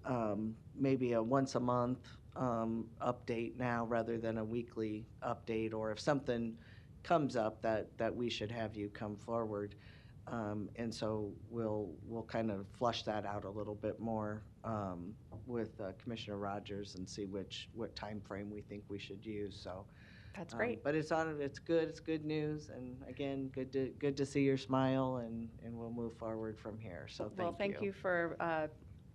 maybe a once a month update now rather than a weekly update, or if something comes up that we should have you come forward. And so we'll kind of flush that out a little bit more with Commissioner Rogers and see what time frame we think we should use. So that's great. But it's good. It's good news. And again, good to see your smile, and we'll move forward from here. So thank you. Well, thank you for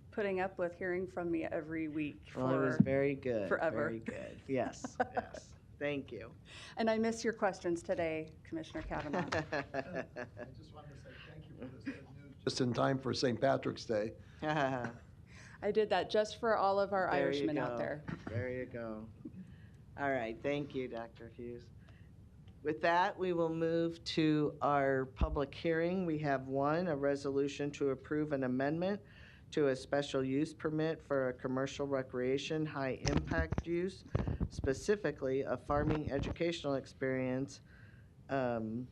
putting up with hearing from me every week. Well, it was very good. Forever. Very good. Yes. Yes. Thank you. And I miss your questions today, Commissioner Kavanaugh. I just wanted to say thank you for this good news. Just in time for St. Patrick's Day. I did that just for all of our Irishmen out there. There you go. All right. Thank you, Dr. Hughes. With that, we will move to our public hearing. We have a resolution to approve an amendment to a special use permit for a commercial recreation high impact use, specifically a farming educational experience on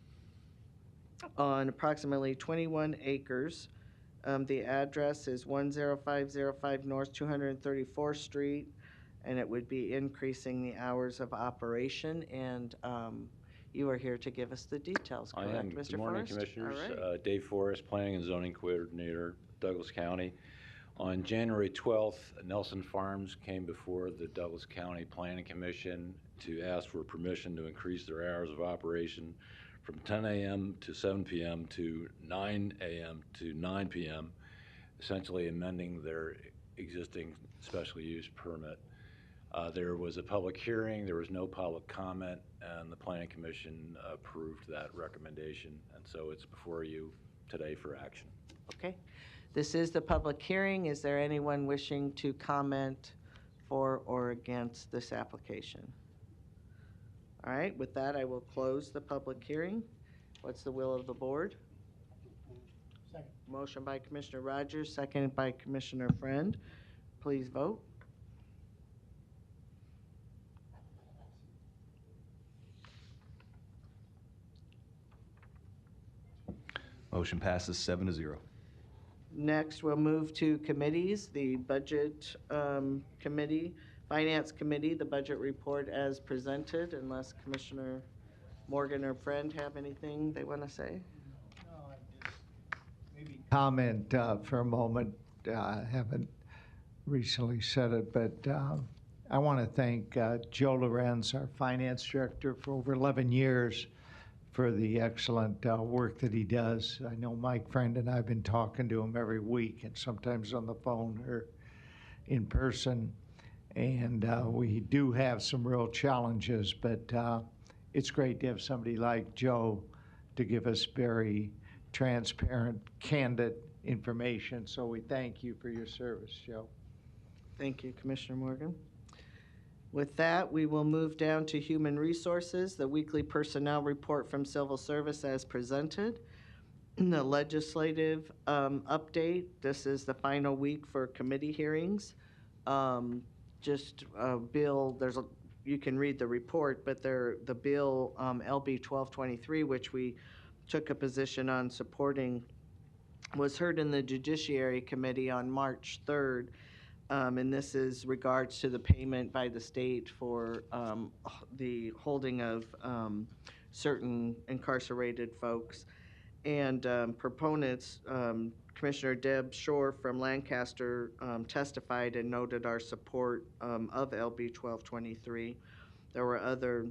approximately 21 acres. The address is 10505 North 234th Street, and it would be increasing the hours of operation. And you are here to give us the details, correct, I am. Mr. Good morning, Forrest? Commissioners. All right. Dave Forrest, Planning and Zoning Coordinator, Douglas County. On January 12th, Nelson Farms came before the Douglas County Planning Commission to ask for permission to increase their hours of operation from 10 a.m. to 7 p.m. to 9 a.m. to 9 p.m., essentially amending their existing special use permit. There was a public hearing, there was no public comment, and the Planning Commission approved that recommendation, and so it's before you today for action. Okay. This is the public hearing. Is there anyone wishing to comment for or against this application? All right, with that, I will close the public hearing. What's the will of the board? Motion by Commissioner Rogers, seconded by Commissioner Friend. Please vote. Motion passes 7-0. Next, we'll move to committees, the Budget Committee, Finance Committee, the budget report as presented, unless Commissioner Morgan or Friend have anything they want to say. Comment for a moment. I haven't recently said it, but I want to thank Joe Lorenz, our finance director, for over 11 years for the excellent work that he does. I know Mike Friend and I have been talking to him every week, and sometimes on the phone or in person. And we do have some real challenges, but it's great to have somebody like Joe to give us very transparent, candid information. So we thank you for your service, Joe. Thank you, Commissioner Morgan. With that, we will move down to Human Resources, the weekly personnel report from Civil Service as presented. The legislative update, this is the final week for committee hearings. Bill, you can read the report, but the bill LB 1223, which we took a position on supporting, was heard in the Judiciary Committee on March 3rd. And this is regards to the payment by the state for the holding of certain incarcerated folks. And proponents, Commissioner Deb Shore from Lancaster testified and noted our support of LB 1223. There were other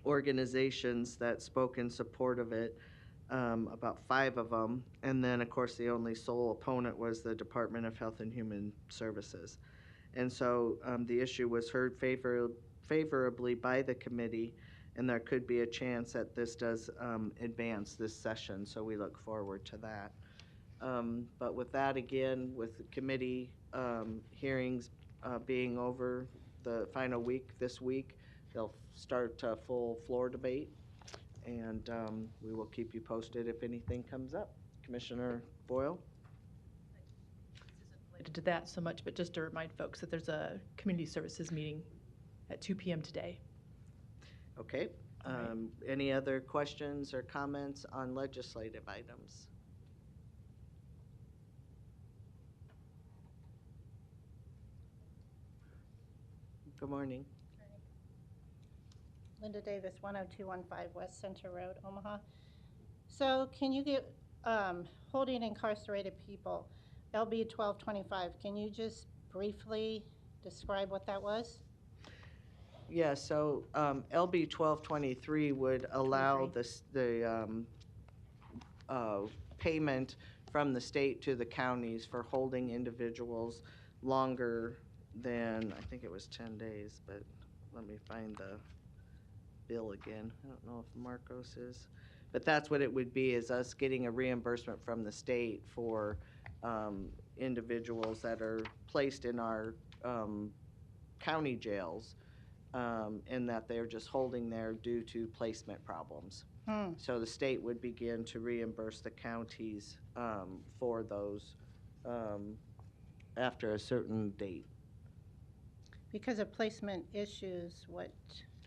organizations that spoke in support of it, about 5 of them. And then, of course, the only sole opponent was the Department of Health and Human Services. And so the issue was heard favorably by the committee, and there could be a chance that this does advance this session, so we look forward to that. But with that, again, with the committee hearings being over the final week this week, they'll start a full floor debate, and we will keep you posted if anything comes up. Commissioner Boyle? Related to that so much, but just to remind folks that there's a community services meeting at 2 p.m. today. Okay. Any other questions or comments on legislative items? Good morning. Linda Davis, 10215 West Center Road, Omaha. So can you get holding incarcerated people, LB 1225, can you just briefly describe what that was? Yeah, so LB 1223 would allow the payment from the state to the counties for holding individuals longer than, I think it was 10 days, but let me find the bill again. I don't know if Marcos is, but that's what it would be, is us getting a reimbursement from the state for individuals that are placed in our county jails, and that they're just holding there due to placement problems. So the state would begin to reimburse the counties for those after a certain date. Because of placement issues, what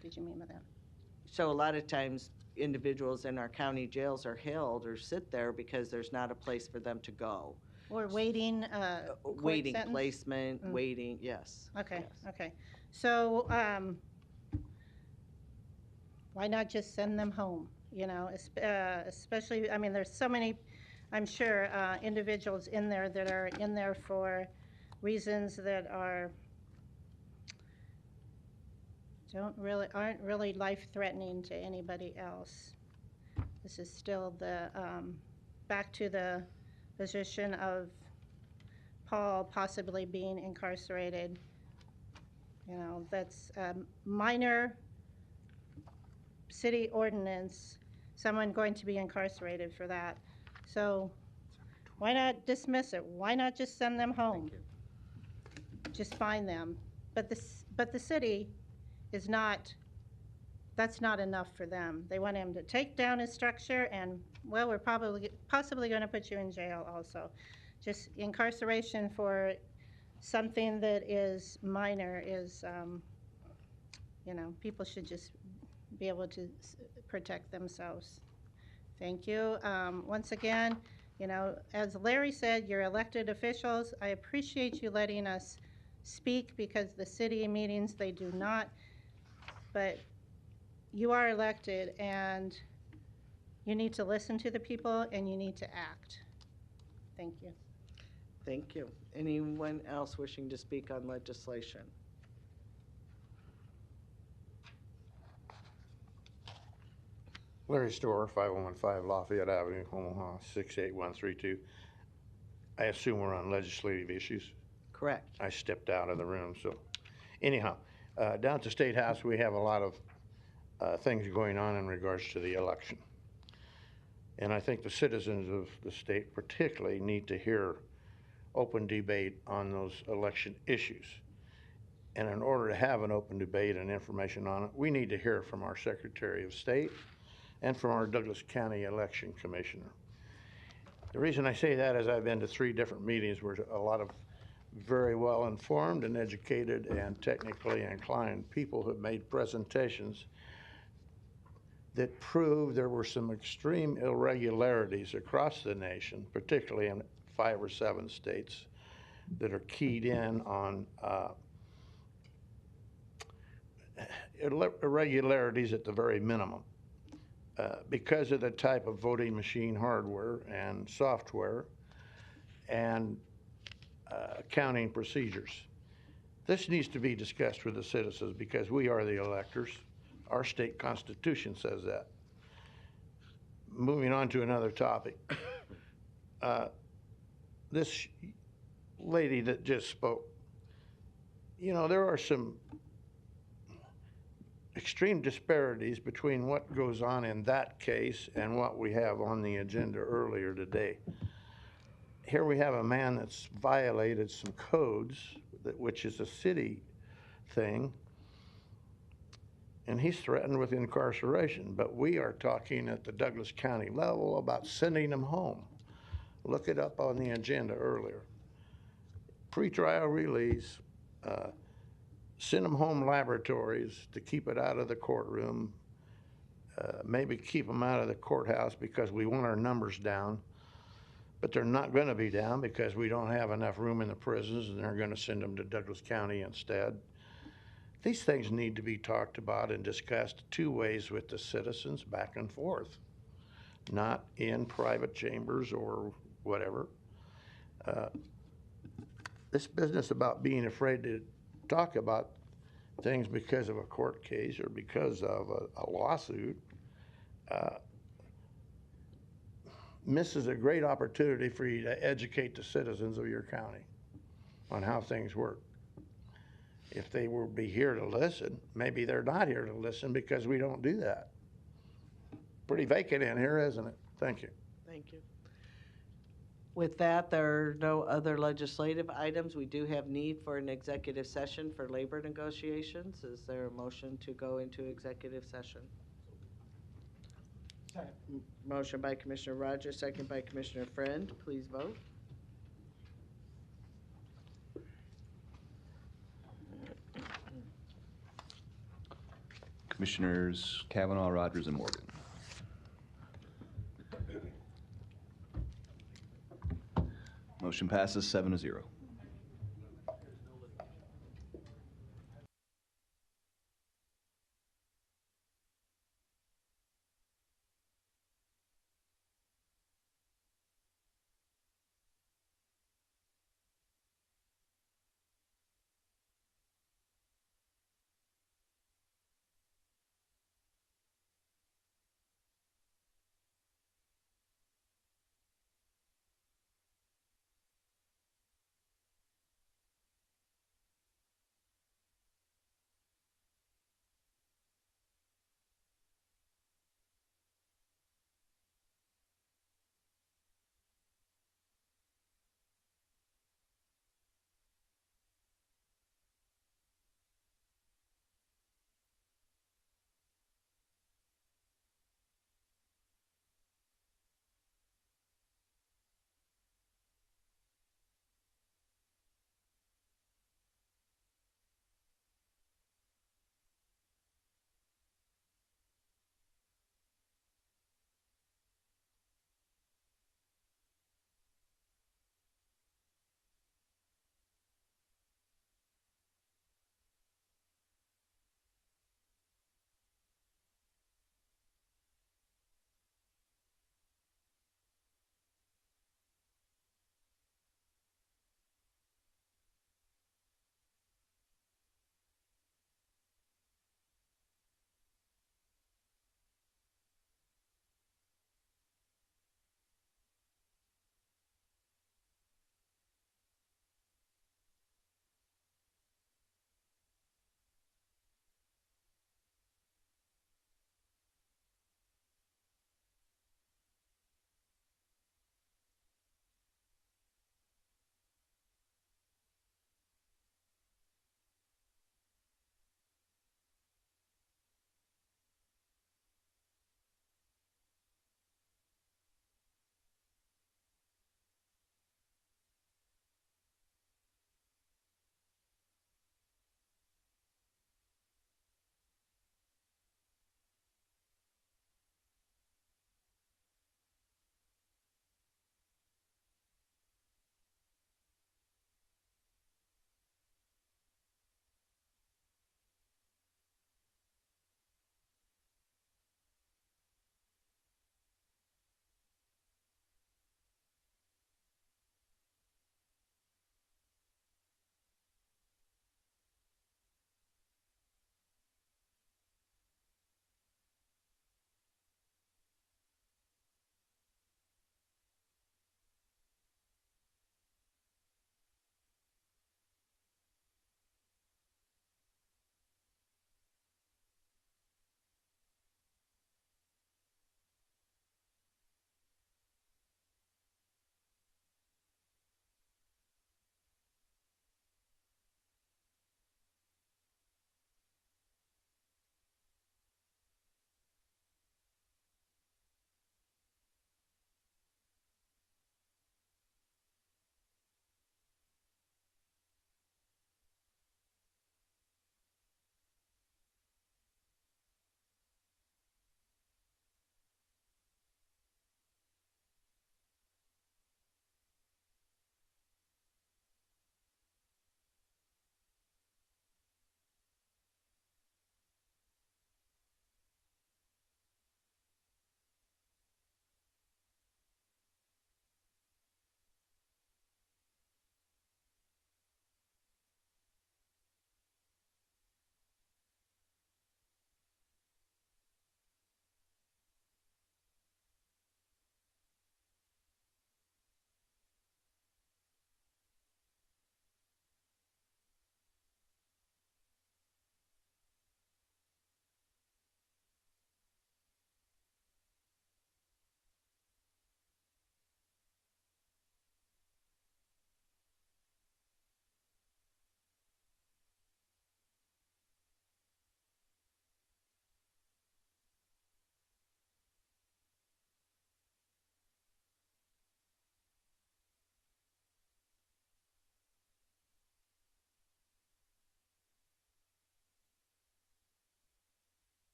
did you mean by that? So a lot of times individuals in our county jails are held or sit there because there's not a place for them to go. Or waiting Waiting sentence? placement, waiting, yes. Okay, yes. okay. So why not just send them home? You know, especially, I mean, there's so many, I'm sure, individuals in there that are in there for reasons that aren't really life-threatening to anybody else. This is still the back to the position of Paul possibly being incarcerated. You know, that's a minor city ordinance, someone going to be incarcerated for that. So why not dismiss it? Why not just send them home? Just fine them. But the city is not that's not enough for them. They want him to take down his structure and, well, we're possibly going to put you in jail also. Just incarceration for something that is minor is, people should just be able to protect themselves. Thank you. Once again, as Larry said, you're elected officials. I appreciate you letting us speak because the city meetings, they do not. But you are elected and you need to listen to the people and you need to act. Thank you. Thank you. Anyone else wishing to speak on legislation? Larry Storr, 5115 Lafayette Avenue, Omaha, 68132. I assume we're on legislative issues. Correct. I stepped out of the room, so anyhow, down at the State House, we have a lot of things going on in regards to the election. And I think the citizens of the state particularly need to hear open debate on those election issues. And in order to have an open debate and information on it, we need to hear from our Secretary of State and from our Douglas County Election Commissioner. The reason I say that is I've been to 3 different meetings where a lot of very well informed and educated and technically inclined people have made presentations that prove there were some extreme irregularities across the nation, particularly in 5 or 7 states that are keyed in on irregularities at the very minimum. Because of the type of voting machine hardware and software and counting procedures. This needs to be discussed with the citizens because we are the electors. Our state constitution says that. Moving on to another topic. This lady that just spoke, there are some extreme disparities between what goes on in that case and what we have on the agenda earlier today. Here we have a man that's violated some codes, which is a city thing, and he's threatened with incarceration. But we are talking at the Douglas County level about sending him home. Look it up on the agenda earlier. Pre-trial release, send them home laboratories to keep it out of the courtroom, maybe keep them out of the courthouse because we want our numbers down, but they're not going to be down because we don't have enough room in the prisons and they're going to send them to Douglas County instead. These things need to be talked about and discussed 2 ways with the citizens back and forth, not in private chambers or whatever. This business about being afraid to talk about things because of a court case or because of a lawsuit misses a great opportunity for you to educate the citizens of your county on how things work. If they will be here to listen, maybe they're not here to listen because we don't do that. Pretty vacant in here, isn't it? Thank you. Thank you. With that, there are no other legislative items. We do have need for an executive session for labor negotiations. Is there a motion to go into executive session? Second. Motion by Commissioner Rogers, second by Commissioner Friend. Please vote. Commissioners Kavanaugh, Rogers, and Morgan. Motion passes 7-0.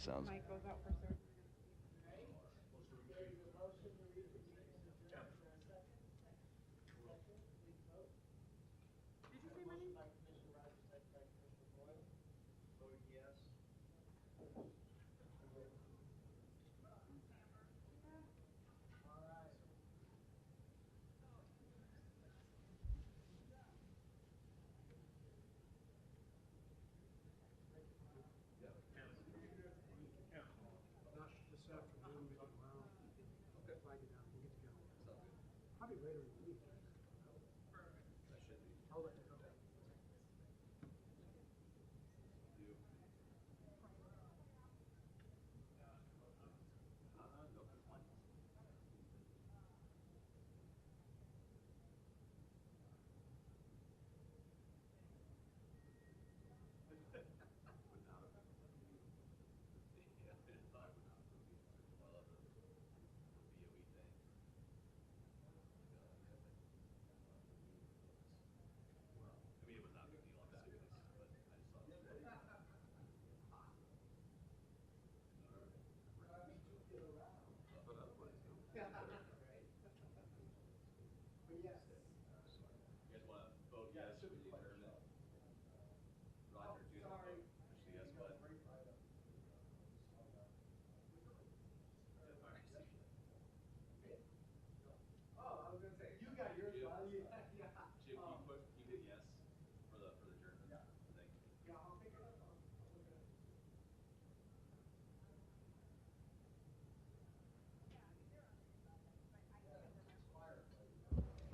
Sounds. Mike goes out for surgery.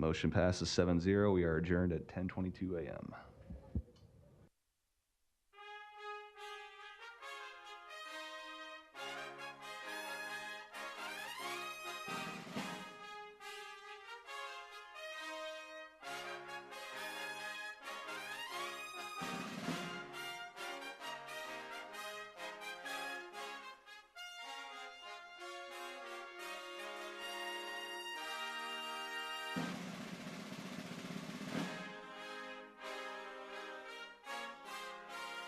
Motion passes 7-0. We are adjourned at 10:22 a.m.